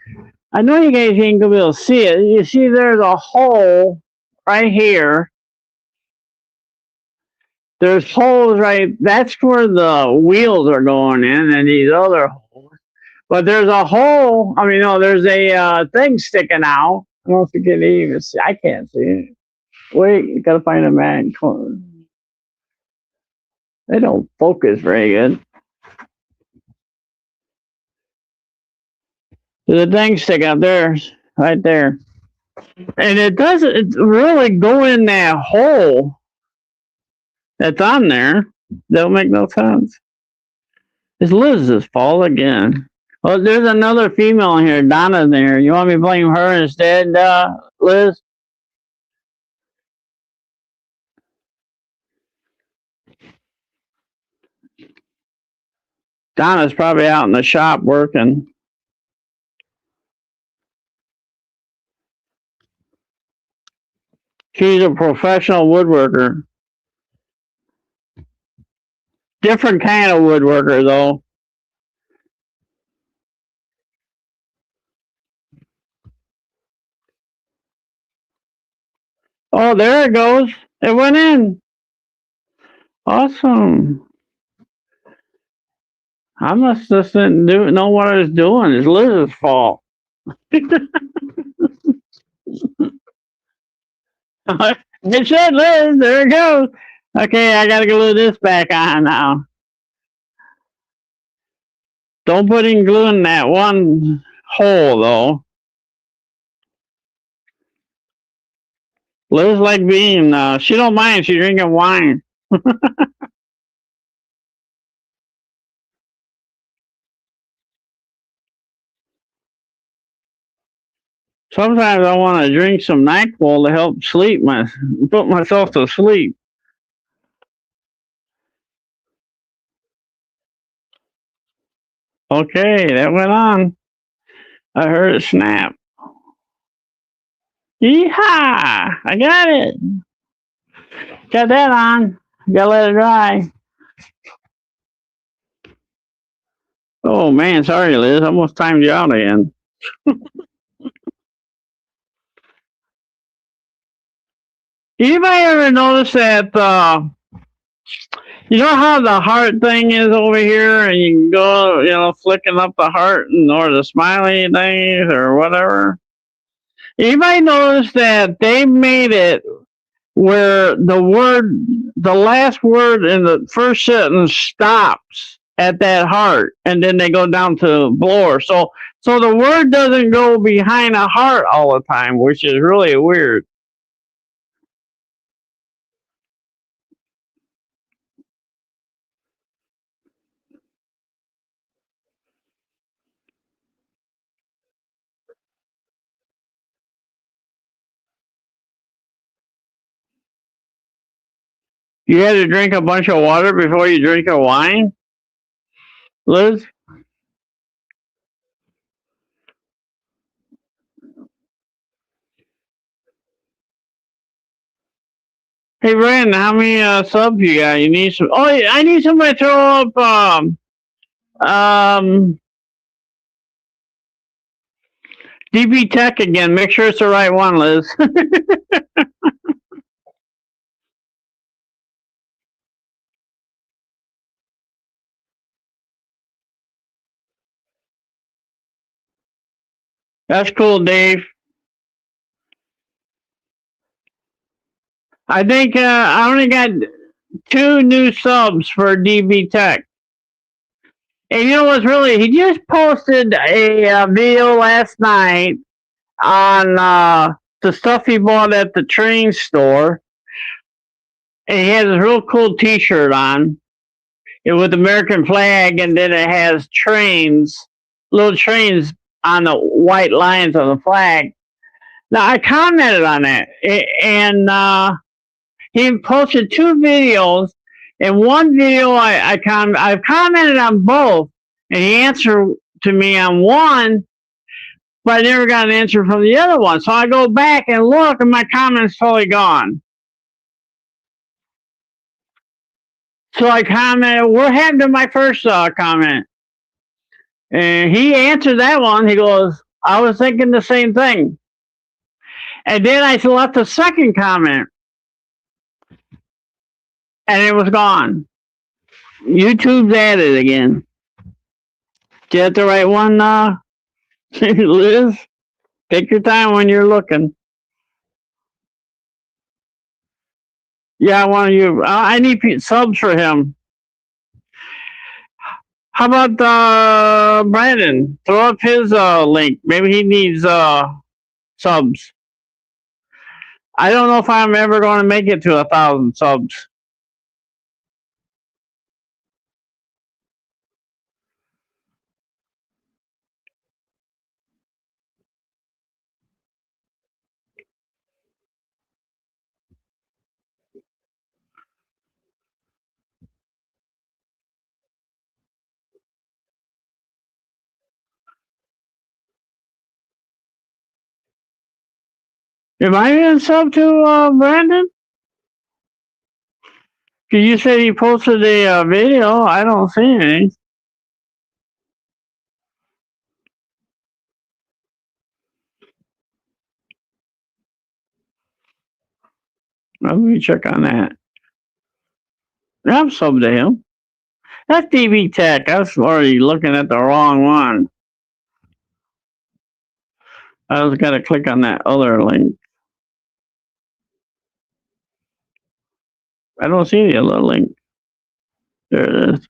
I know you guys ain't gonna be able to see it. You see, there's a hole right here. There's holes right. That's where the wheels are going in, and these other holes. But there's a hole. I mean, no, there's a thing sticking out. I don't know if you can even see. I can't see it. Wait, you gotta find a man. They don't focus very good. There's a thing sticking up there, right there. And it doesn't really go in that hole that's on there. Don't make no sense. It's Liz's fault again. Well, there's another female in here, Donna there. You want me to blame her instead, Liz? Donna's probably out in the shop working. She's a professional woodworker. Different kind of woodworker, though. Oh, there it goes. It went in. Awesome. I must just didn't know what I was doing. It's Liz's fault. It said Liz. There it goes. Okay, I gotta glue this back on now. Don't put any glue in that one hole, though. Liz like being, she don't mind. She's drinking wine. Sometimes I want to drink some NyQuil to help put myself to sleep. Okay, that went on. I heard it snap. Yeehaw! I got it. Got that on. Gotta let it dry. Oh man, sorry, Liz. Almost timed you out again. Anybody ever notice that? You know how the heart thing is over here, and you can go, flicking up the heart or the smiley things or whatever. Anybody notice that they made it where the last word in the first sentence stops at that heart, and then they go down to blower. So the word doesn't go behind a heart all the time, which is really weird. You had to drink a bunch of water before you drink a wine, Liz? Hey, Brandon, how many subs you got? You need some. Oh, I need somebody to throw up. Um, DB Tech again. Make sure it's the right one, Liz. That's cool, Dave. I think I only got 2 new subs for DB Tech. And you know what's really? He just posted a video last night on the stuff he bought at the train store. And he has a real cool T-shirt on with American flag, and then it has trains, little trains on the white lines of the flag. Now I commented on that, and he posted 2 videos. In one video, I've commented on both, and he answered to me on one, but I never got an answer from the other one. So I go back and look, and my comment's totally gone. So I commented, what happened to my first comment? And he answered that one. He goes, I was thinking the same thing. And then I left a second comment, and it was gone. YouTube's at it again. Get the right one, Liz? Take your time when you're looking. Yeah, I want you. I need subs for him. How about Brandon? Throw up his link. Maybe he needs subs. I don't know if I'm ever going to make it to 1,000 subs. Am I in sub to Brandon? Because you said he posted a video. I don't see any. Let me check on that. I'm subbed to him. That's DB Tech. I was already looking at the wrong one. I was got to click on that other link. I don't see the other link. There it is.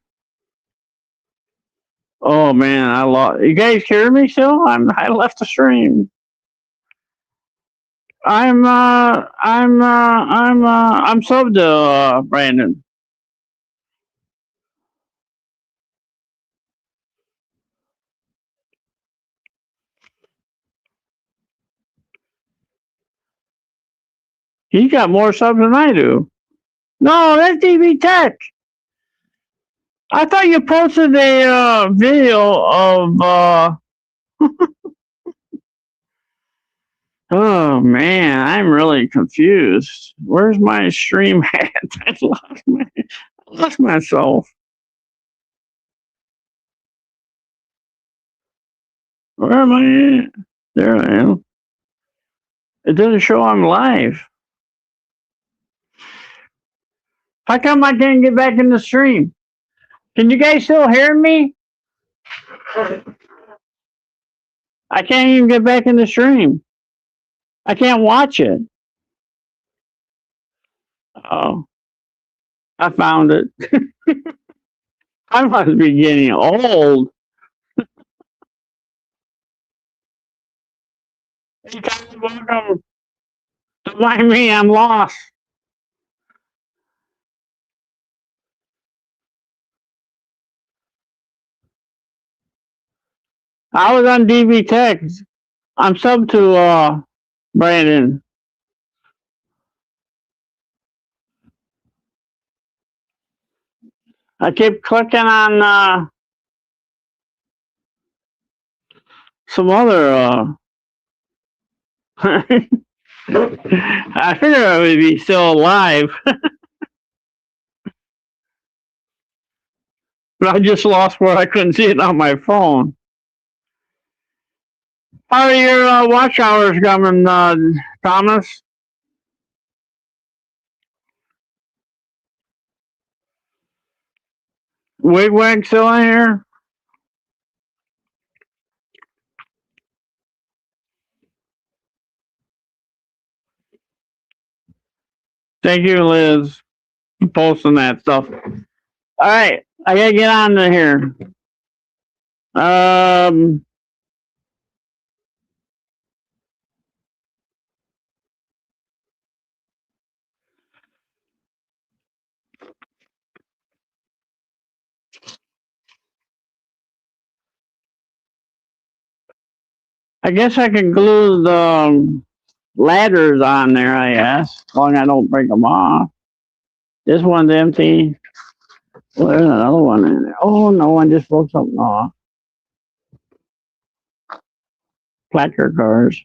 Oh man, I lost. You guys hear me still? I left the stream. I'm subbed to Brandon. He got more subs than I do. No, that's DB Tech. I thought you posted a video of. Oh man, I'm really confused. Where's my stream at? I lost myself. Where am I at? There I am. It doesn't show I'm live. How come I can't get back in the stream? Can you guys still hear me? I can't even get back in the stream. I can't watch it. Oh, I found it. I must be getting old. You guys welcome. Don't mind me, I'm lost. I was on DB Tech. I'm sub to Brandon. I keep clicking on some other. I figured I would be still alive, but I just lost where I couldn't see it on my phone. How are your watch hours coming, Thomas? Wigwag still in here? Thank you, Liz, for posting that stuff. All right, I gotta get on to here. Um, I guess I can glue the ladders on there, I guess, as long as I don't break them off. This one's empty. Well, there's another one in there. Oh, no, I just broke something off. Placard cars.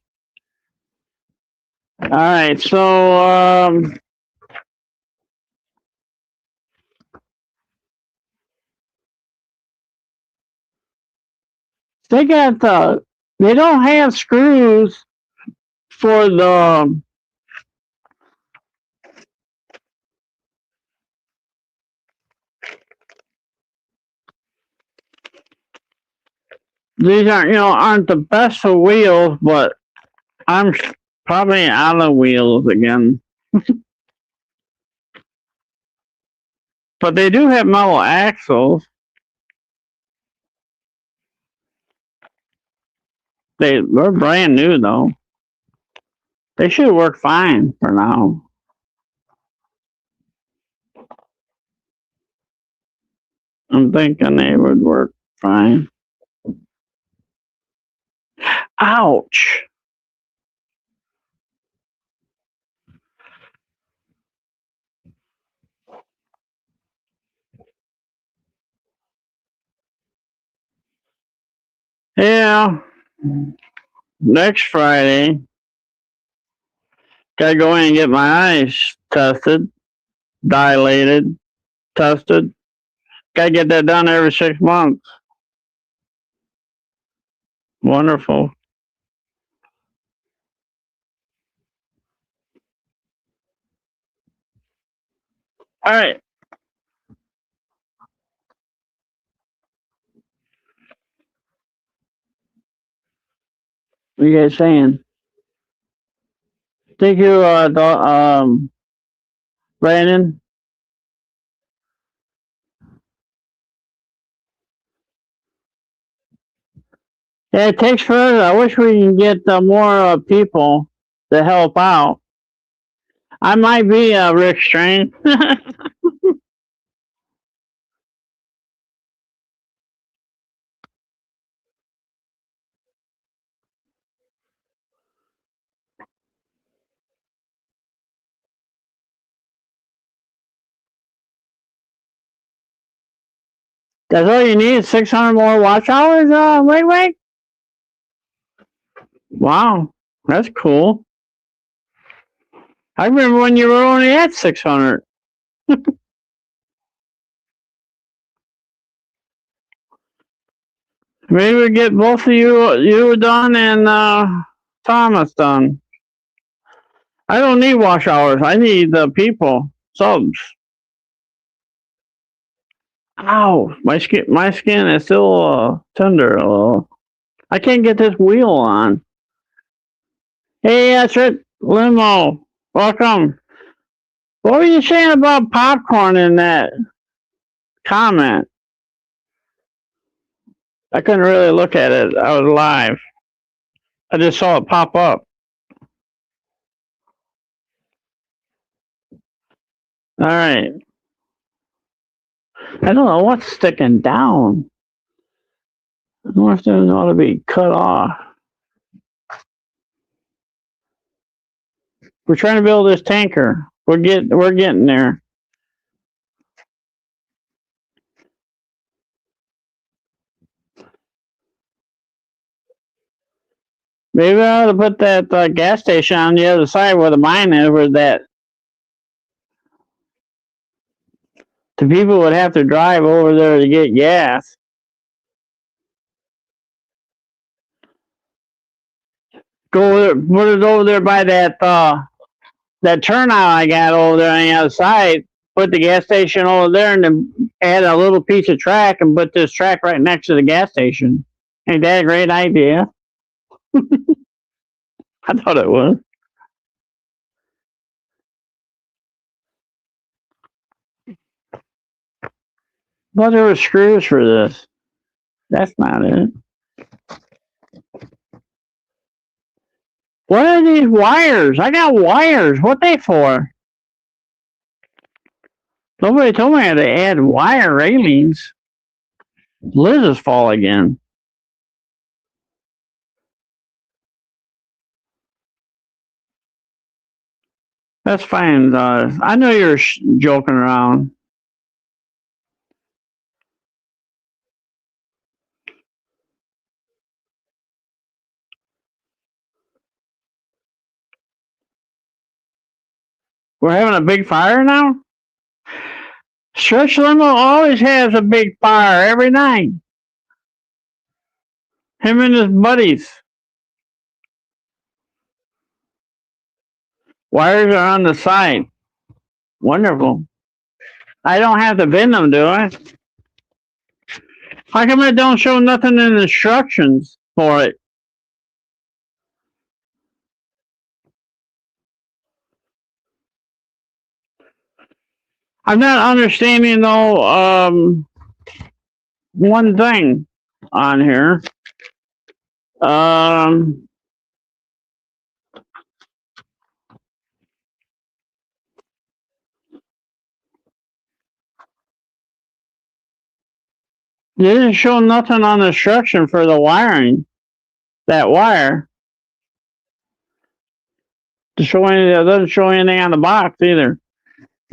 All right, so they got they don't have screws for the. These aren't the best of wheels, but I'm probably out of wheels again. But they do have metal axles. They're brand new though. They should work fine for now. I'm thinking they would work fine. Ouch. Yeah. Next Friday, gotta go in and get my eyes tested, dilated, tested. Gotta get that done every 6 months. Wonderful. All right. What are you guys saying? Thank you, Brandon. Yeah, it takes forever. I wish we can get more people to help out. I might be Rick Strain. That's all you need. 600 more watch hours. Wait. Wow, that's cool. I remember when you were only at 600. Maybe we get both of you done and Thomas done. I don't need wash hours. I need the people subs. Ow, my skin is still tender. I can't get this wheel on. Hey, that's it, Limo. Welcome. What were you saying about popcorn in that comment? I couldn't really look at it. I was live. I just saw it pop up. All right. I don't know what's sticking down. I wonder if those ought to be cut off. We're trying to build this tanker. We're getting there. Maybe I ought to put that gas station on the other side where the mine is, where that the people would have to drive over there to get gas. Go over there, put it over there by that turnout I got over there on the other side. Put the gas station over there, and then add a little piece of track and put this track right next to the gas station. Ain't that a great idea? I thought it was. But there were screws for this. That's not it. What are these wires? I got wires. What they for? Nobody told me I had to add wire railings. Liz is fall again. That's fine. I know you're joking around. We're having a big fire now? Stretch Limo always has a big fire every night. Him and his buddies. Wires are on the side. Wonderful. I don't have to bend them, do I? How come it don't show nothing in the instructions for it? I'm not understanding though one thing on here. It didn't show nothing on the instruction for the wiring. That wire. It doesn't show anything on the box either.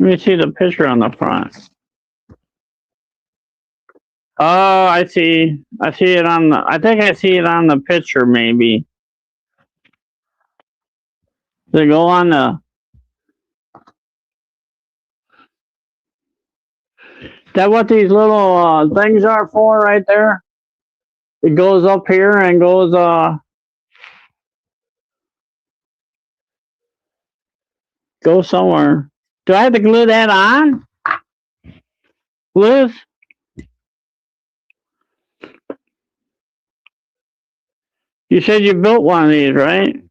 Let me see the picture on the front. Oh, I see. I see it on the. I think I see it on the picture. Maybe. Does it go on the? That what these little things are for right there? It goes up here and goes go somewhere. Do I have to glue that on? Liz? You said you built one of these, right?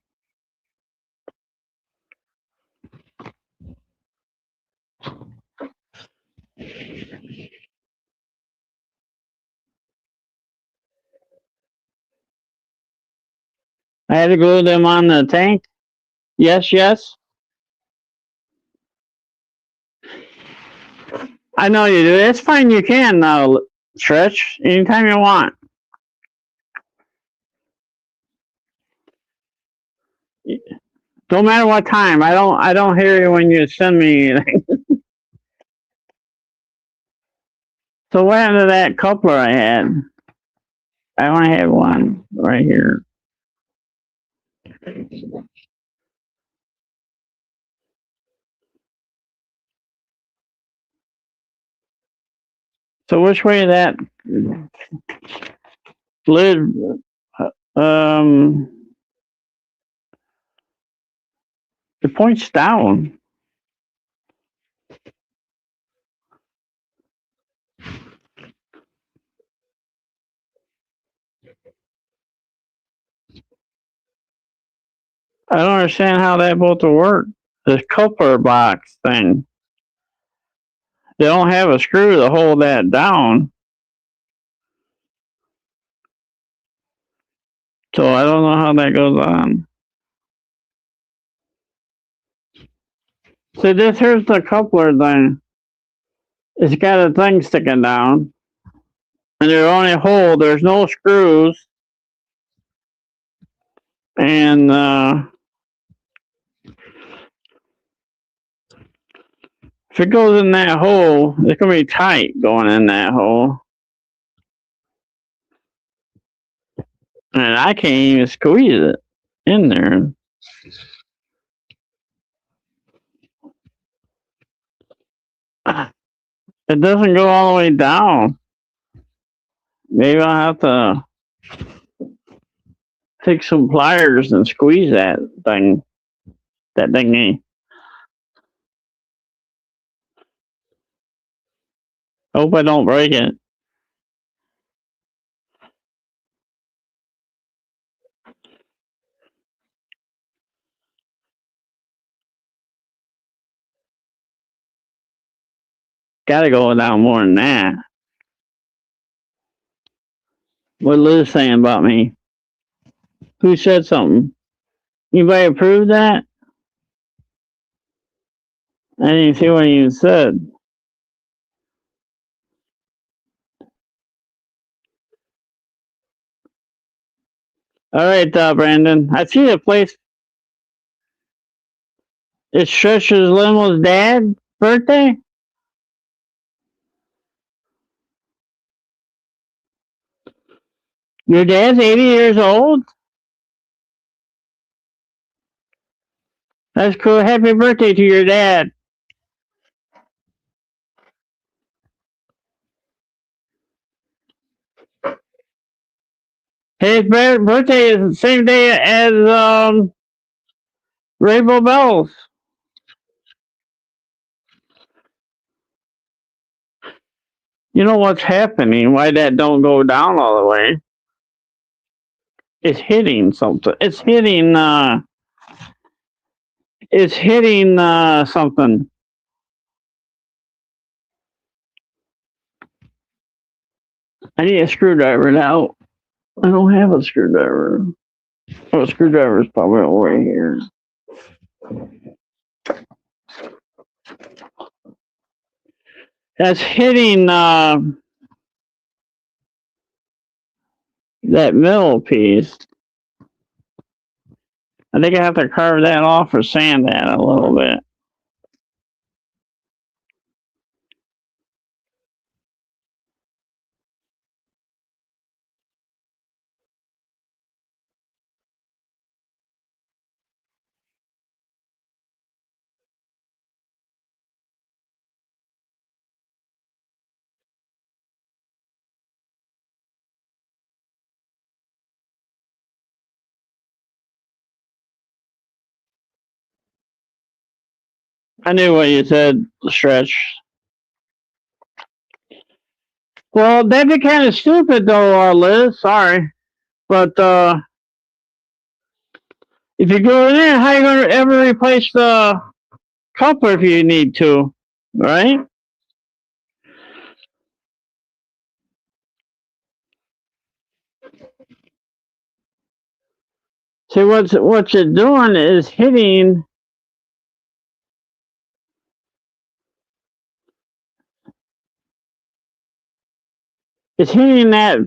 I had to glue them on the tank? Yes, yes. I know you do. It's fine. You can now, Stretch, anytime you want. Don't matter what time. I don't hear you when you send me anything. So what happened to that coupler I had? I only had one right here. So which way that lid it points down. I don't understand how that supposed to work. This coupler box thing. They don't have a screw to hold that down. So I don't know how that goes on. So this here's the coupler thing. It's got a thing sticking down. And there's only a hole. There's no screws. And if it goes in that hole, it's gonna be tight going in that hole. And I can't even squeeze it. in there. It doesn't go all the way down. Maybe I'll have to take some pliers and squeeze that thing. That thingy. Hope I don't break it. Gotta go down more than that. What Liz saying about me? Who said something? Anybody approve that? I didn't see what you said. All right, Brandon. I see the place. It's Trisha's Limo's dad's birthday. Your dad's 80 years old? That's cool. Happy birthday to your dad. His birthday is the same day as Rainbow Bells. You know what's happening? Why that don't go down all the way? It's hitting something. It's hitting. It's hitting something. I need a screwdriver now. I don't have a screwdriver. Oh, a screwdriver is probably over here. That's hitting that middle piece. I think I have to carve that off or sand that a little bit. I knew what you said, Stretch. Well, that'd be kind of stupid, though, Liz. Sorry. But if you go in there, how are you going to ever replace the coupler if you need to? Right? See, what you're doing is hitting. It's hitting that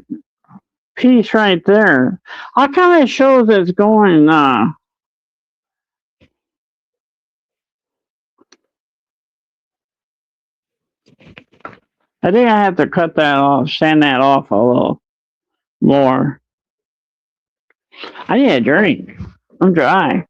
piece right there. How come it shows it's going? I think I have to cut that off, sand that off a little more. I need a drink. I'm dry.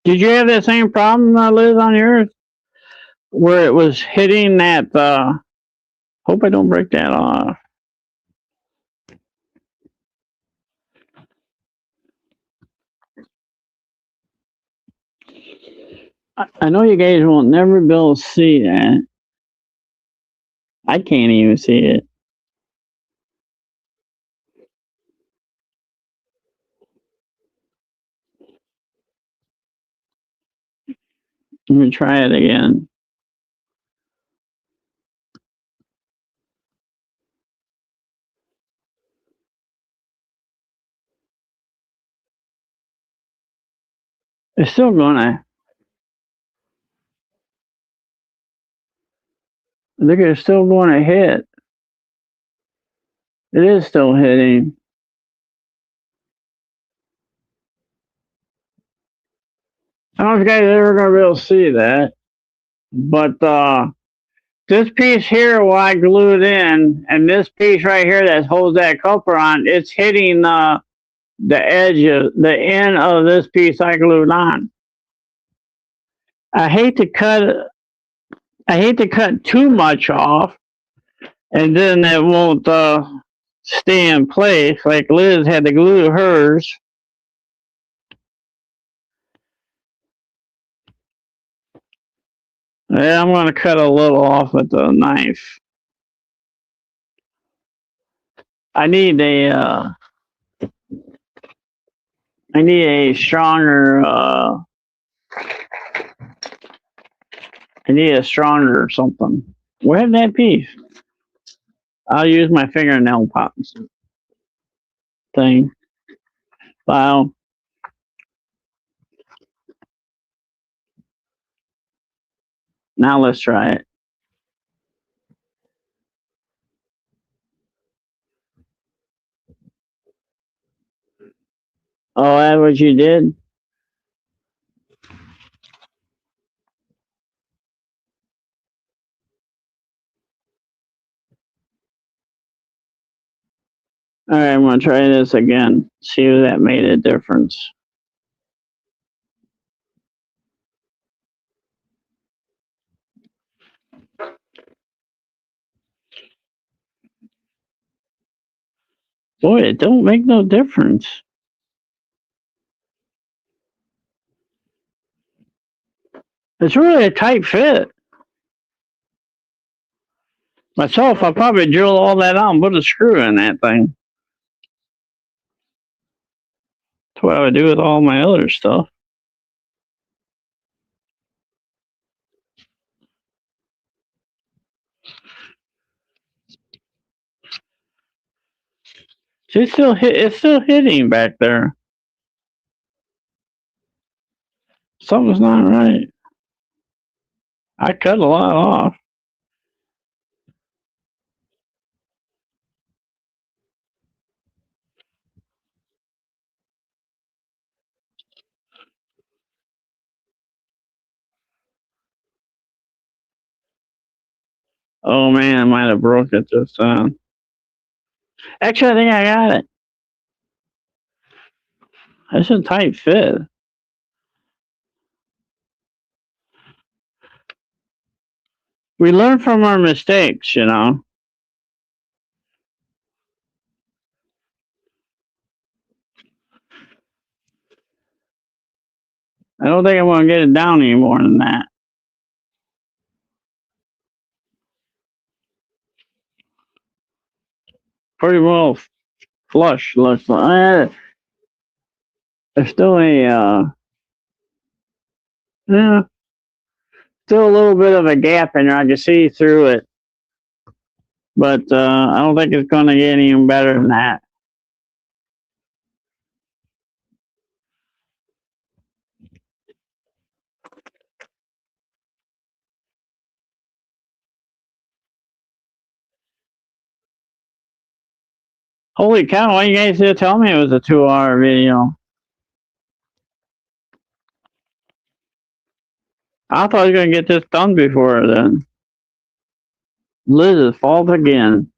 Did you have that same problem, Liz, on yours? Where it was hitting that, hope I don't break that off. I know you guys will never be able to see that. I can't even see it. Let me try it again. It's still gonna. I think it's still going to hit. It is still hitting. I don't know if you guys are ever going to be able to see that. But this piece here, where I glued in, and this piece right here that holds that coupler on, it's hitting the edge of the end of this piece I glued on. I hate to cut too much off, and then it won't stay in place. Like Liz had to glue hers. Yeah, I'm going to cut a little off with the knife. I need a stronger. I need a stronger something. Where's that piece? I'll use my fingernail pops thing. File. Now let's try it. Oh, that's what you did? All right, I'm going to try this again. See if that made a difference. Boy, it don't make no difference. It's really a tight fit. Myself, I'll probably drill all that out and put a screw in that thing. That's what I would do with all my other stuff. It's still hitting back there. Something's not right. I cut a lot off. Oh man, I might have broke it this time. Actually, I think I got it. That's a tight fit. We learn from our mistakes, you know. I don't think I want to get it down any more than that. Pretty well flush looks like. There's still yeah, still a little bit of a gap in there. I can see through it, but I don't think it's going to get any better than that. Holy cow! Why you guys didn't tell me it was a 2-hour video? I thought I was going to get this done before then. Liz's fault again.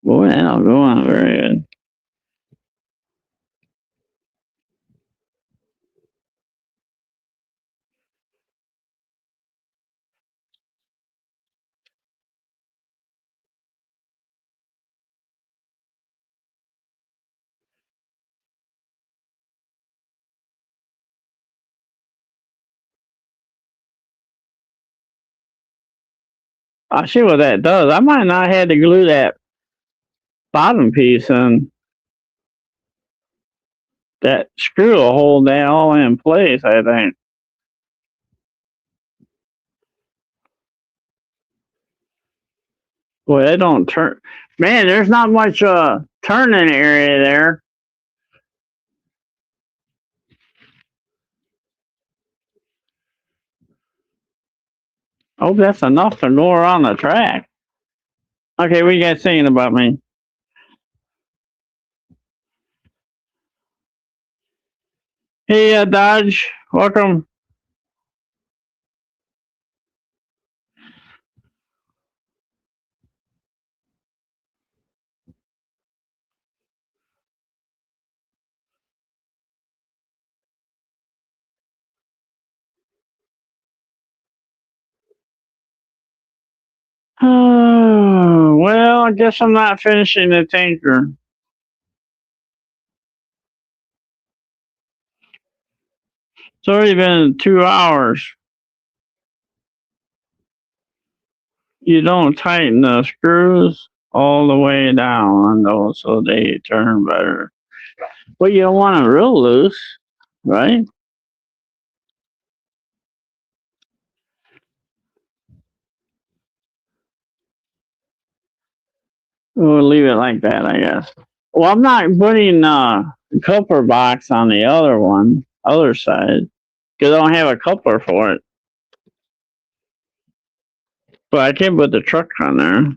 Boy, that'll go on very good. I see what that does. I might not have had to glue that bottom piece in. That screw will hold that all in place, I think. Boy, they don't turn. Man, there's not much turning area there. Oh, that's enough to go around the track. Okay, what you guys saying about me? Hey, Dodge, welcome. Well, I guess I'm not finishing the tanker. It's already been 2 hours. You don't tighten the screws all the way down, though, so they turn better. But you don't want it real loose, right? We'll leave it like that, I guess. Well, I'm not putting the coupler box on the other side, because I don't have a coupler for it. But I can put the truck on there.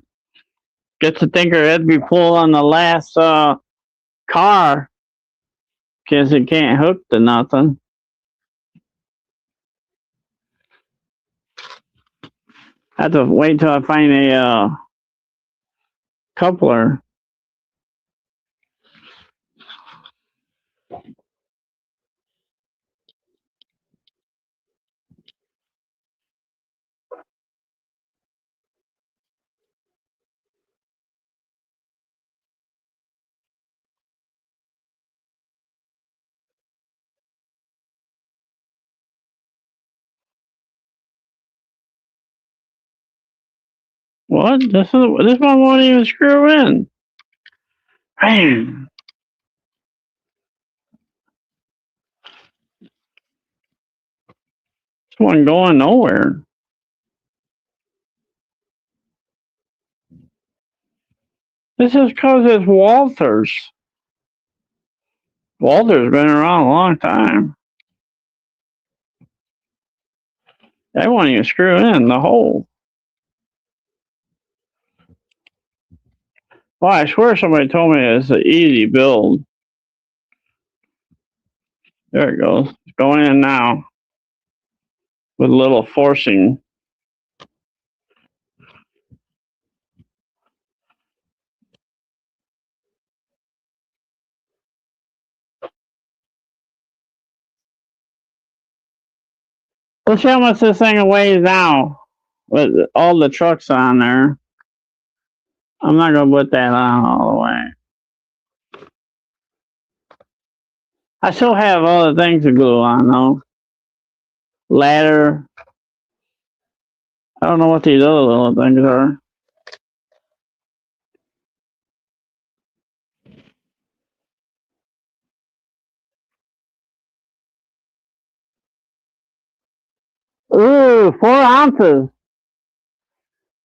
Guess the thinker had to be pulled on the last car, because it can't hook to nothing. I have to wait till I find a coupler. What? This one won't even screw in. Man, this one going nowhere. This is because it's Walters. Walter's been around a long time. They won't even screw in the hole. Well, I swear somebody told me it's an easy build. There it goes. It's going in now with a little forcing. Let's see how much this thing weighs now with all the trucks on there. I'm not going to put that on all the way. I still have other things to glue on, though. Ladder. I don't know what these other little things are. Ooh, 4 ounces.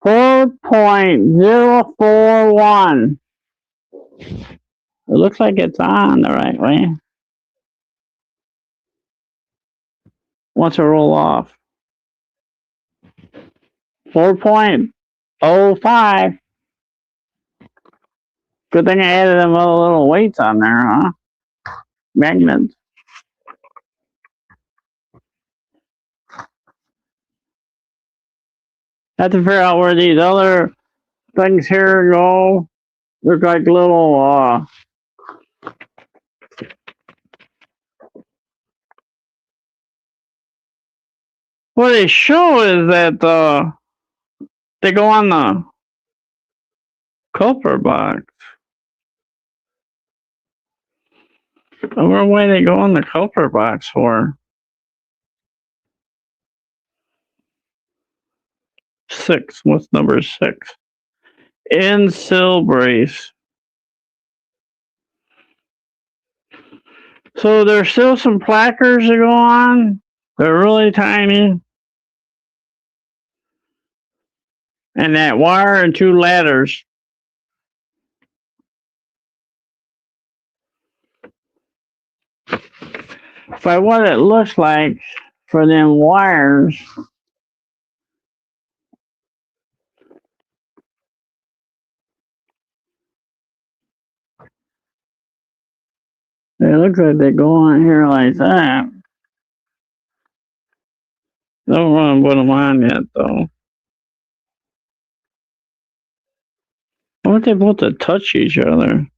4.041. It looks like it's on the right way. Once it roll off. 4.05. Good thing I added them other little weights on there, huh? Magnets. Have to figure out where these other things here go. Look like little what they show is that they go on the coupler box. I wonder why they go on the coupler box for. 6. What's number 6? In sill brace. So there's still some placards to go on. They're really tiny. and that wire and 2 ladders. But what it looks like for them wires, it looks like they go on here like that. Don't want to put them on yet, though. I want they both to touch each other.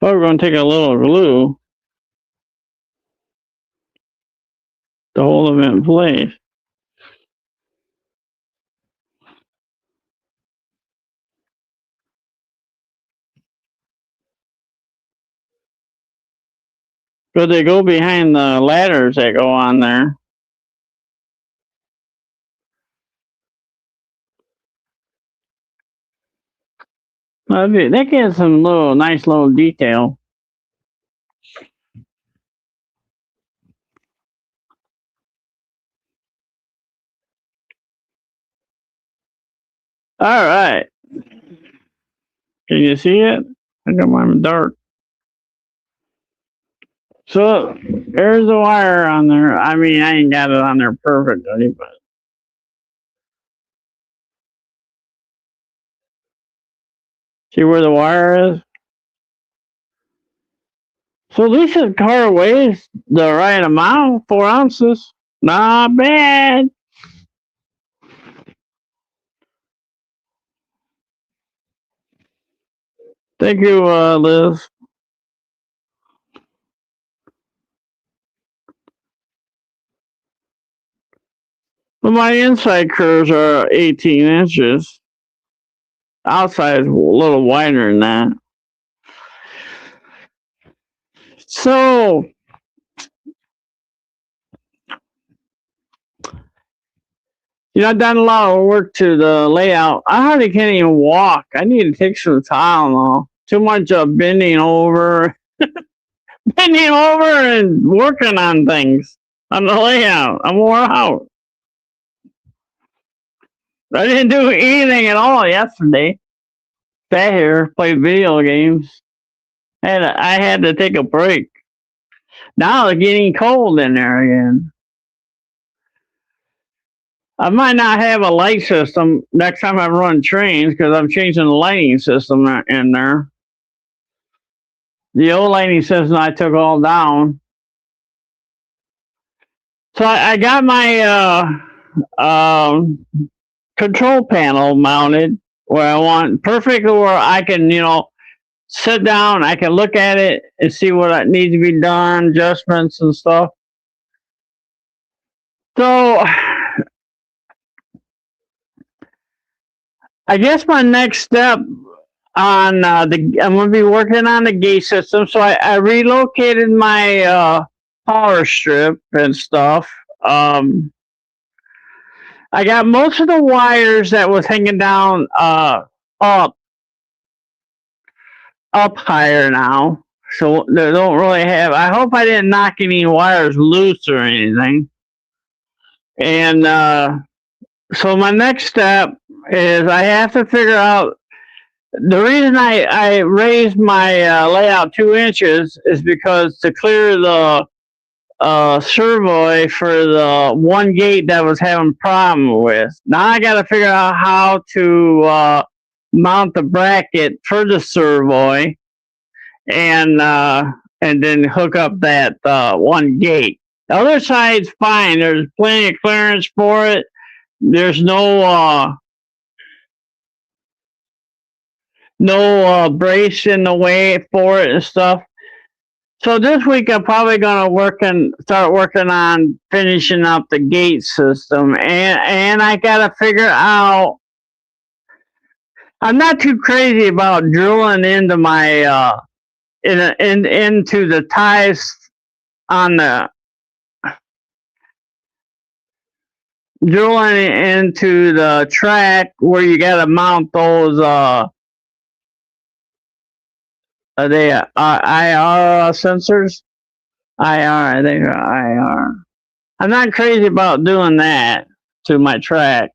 But we're going to take a little glue to hold them in place. But they go behind the ladders that go on there. That gives some nice little detail. All right. Can you see it? I got mine dark. So there's the wire on there. I mean, I ain't got it on there perfectly, but see where the wire is? So at least the car weighs the right amount, 4 ounces. Not bad. Thank you, Liz. But my inside curves are 18 inches. Outside is a little wider than that. So, I've done a lot of work to the layout. I hardly can't even walk. I need to take some Tylenol. Too much bending over and working on things on the layout. I'm wore out. I didn't do anything at all yesterday. Sat here, played video games. I had to take a break. Now it's getting cold in there again. I might not have a light system next time I run trains because I'm changing the lighting system in there. The old lighting system I took all down. So I got my control panel mounted where I want perfect, where I can, sit down, I can look at it and see what needs to be done, adjustments and stuff. So I guess my next step on I'm going to be working on the gate system. So I relocated my power strip and stuff. I got most of the wires that was hanging down up higher now. So they don't really have. I hope I didn't knock any wires loose or anything. And so my next step is I have to figure out. The reason I raised my layout 2 inches is because to clear the servo for the one gate that was having problem with. Now I got to figure out how to mount the bracket for the servo and then hook up that one gate. The other side's fine. There's plenty of clearance for it. There's no brace in the way for it and stuff. So this week I'm probably gonna start working on finishing up the gate system, and I gotta figure out. I'm not too crazy about drilling into my into the ties on the drilling into the track where you got to mount those are they IR sensors? IR, I think IR. I'm not crazy about doing that to my track.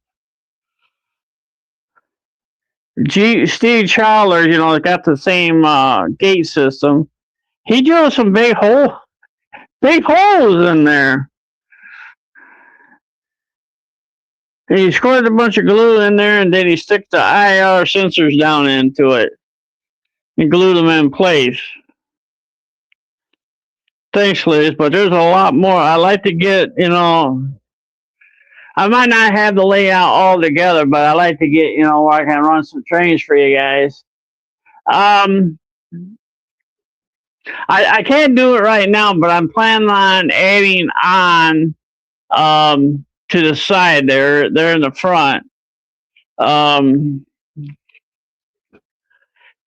Steve Chowler, got the same gate system. He drilled some big holes in there. And he squirted a bunch of glue in there, and then he stuck the IR sensors down into it and glued them in place. Thanks, Liz, but there's a lot more. I like to get, I might not have the layout all together, but I like to get, where I can run some trains for you guys. I can't do it right now, but I'm planning on adding on to the side there. They're in the front.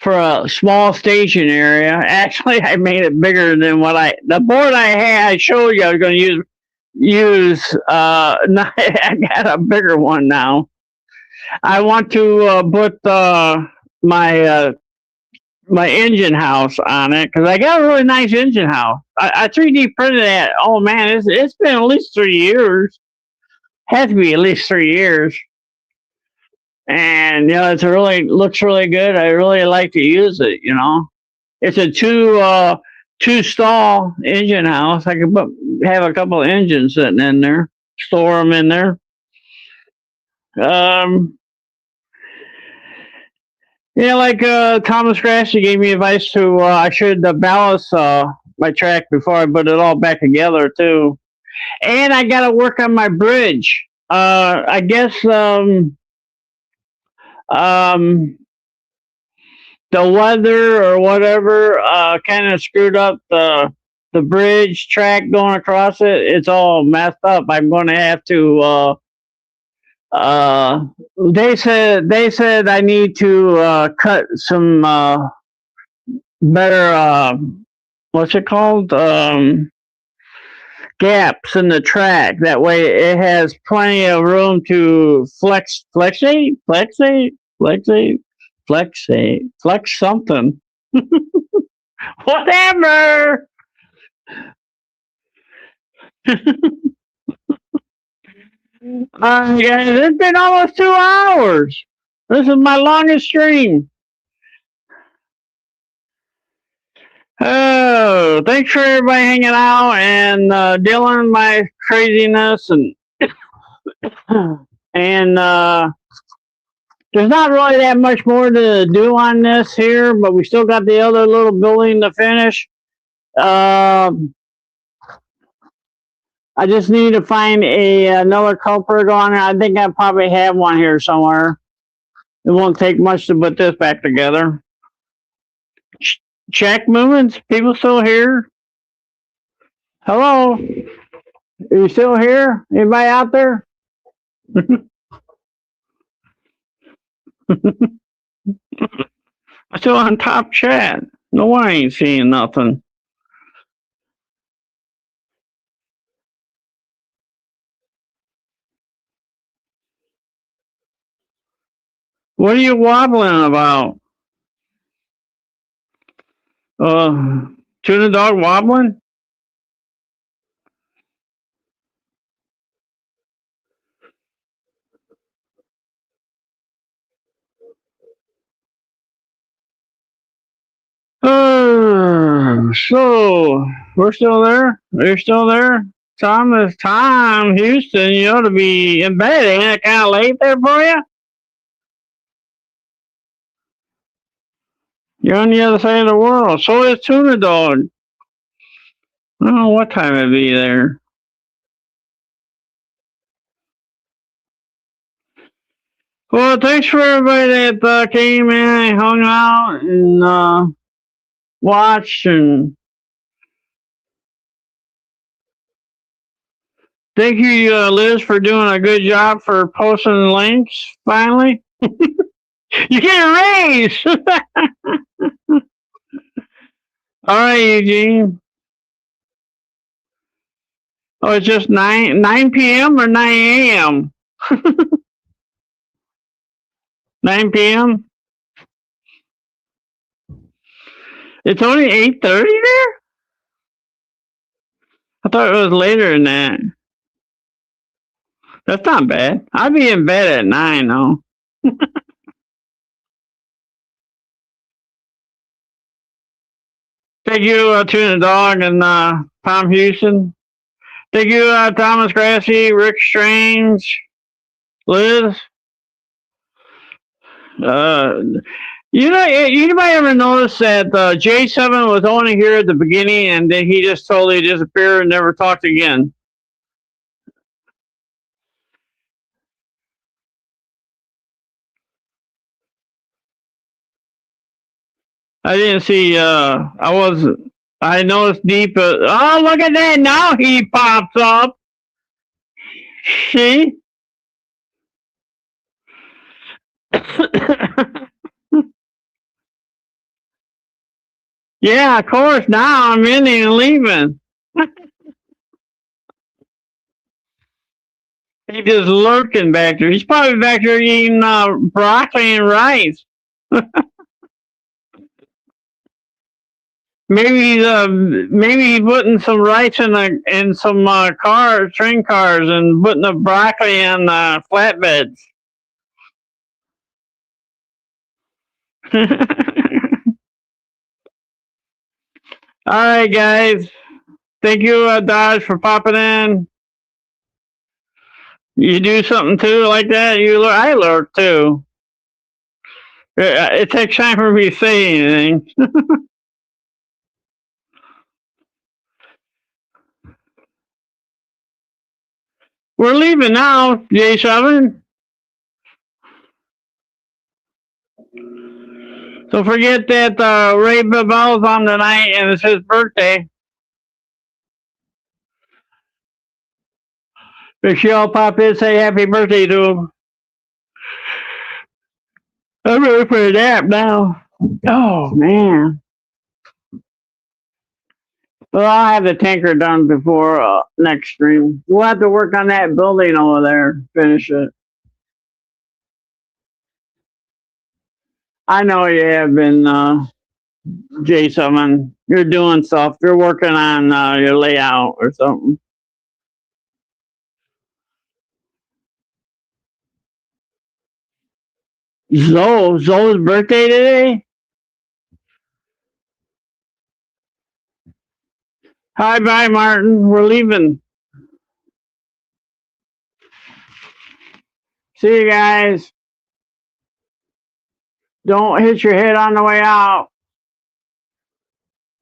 For a small station area. Actually, I made it bigger than the board I showed you. I was going to use. I got a bigger one now. I want to put my my engine house on it because I got a really nice engine house. I 3D printed that. Oh man, it's been at least 3 years. Has to be at least 3 years. And it's looks really good. I really like to use it. It's a two stall engine house. I could have a couple of engines sitting in there, store them in there. Like Thomas Grassi gave me advice to I should ballast my track before I put it all back together too. And I got to work on my bridge. I guess the weather or whatever kind of screwed up the bridge track going across it. It's all messed up. I'm going to have to. They said I need to cut some better. What's it called? Gaps in the track. That way, it has plenty of room to flex something. Whatever. Guys, it's been almost 2 hours. This is my longest stream. Oh, thanks for everybody hanging out and dealing with my craziness and there's not really that much more to do on this here, but we still got the other little building to finish. I just need to find another culprit on it. I think I probably have one here somewhere. It won't take much to put this back together. Check movements. People still here? Hello? Are you still here? Anybody out there? I'm still on top chat. No, I ain't seeing nothing. What are you wobbling about? Tuna dog wobbling? So we're still there. You're still there. Tom Houston. You ought to be in bed. Ain't it kind of late there for you? You're on the other side of the world. So is Tuna Dog. I don't know what time it'd be there. Well, thanks for everybody that came in and hung out and watched. And thank you, Liz, for doing a good job for posting the links finally. You get a raise! All right, Eugene. Oh, it's just 9 p.m. or 9 a.m. 9 p.m. It's only 8:30 there. I thought it was later than that. That's not bad. I'd be in bed at 9 though. Thank you, Tuna Dog and Tom Houston. Thank you, Thomas Grassy, Rick Strange, Liz. You might ever notice that J7 was only here at the beginning and then he just totally disappeared and never talked again. I didn't see, I noticed Deep, oh, look at that, now he pops up. See? Yeah, of course, now I'm in and leaving. He's just lurking back there. He's probably back there eating broccoli and rice. Maybe he's putting some rice in some train cars, and putting the broccoli in flatbeds. All right, guys. Thank you, Dodge, for popping in. You do something too like that? I lurk too. It takes time for me to say anything. We're leaving now, J7. Don't forget that Ray Babel's on tonight, and it's his birthday. Make sure y'all pop in and say happy birthday to him. I'm ready for a nap now. Oh, man. Well, I'll have the tanker done before next stream. We'll have to work on that building over there, finish it. I know you have been, J7. You're doing stuff. You're working on your layout or something. Zoe's birthday today? Hi, bye, Martin. We're leaving. See you guys. Don't hit your head on the way out.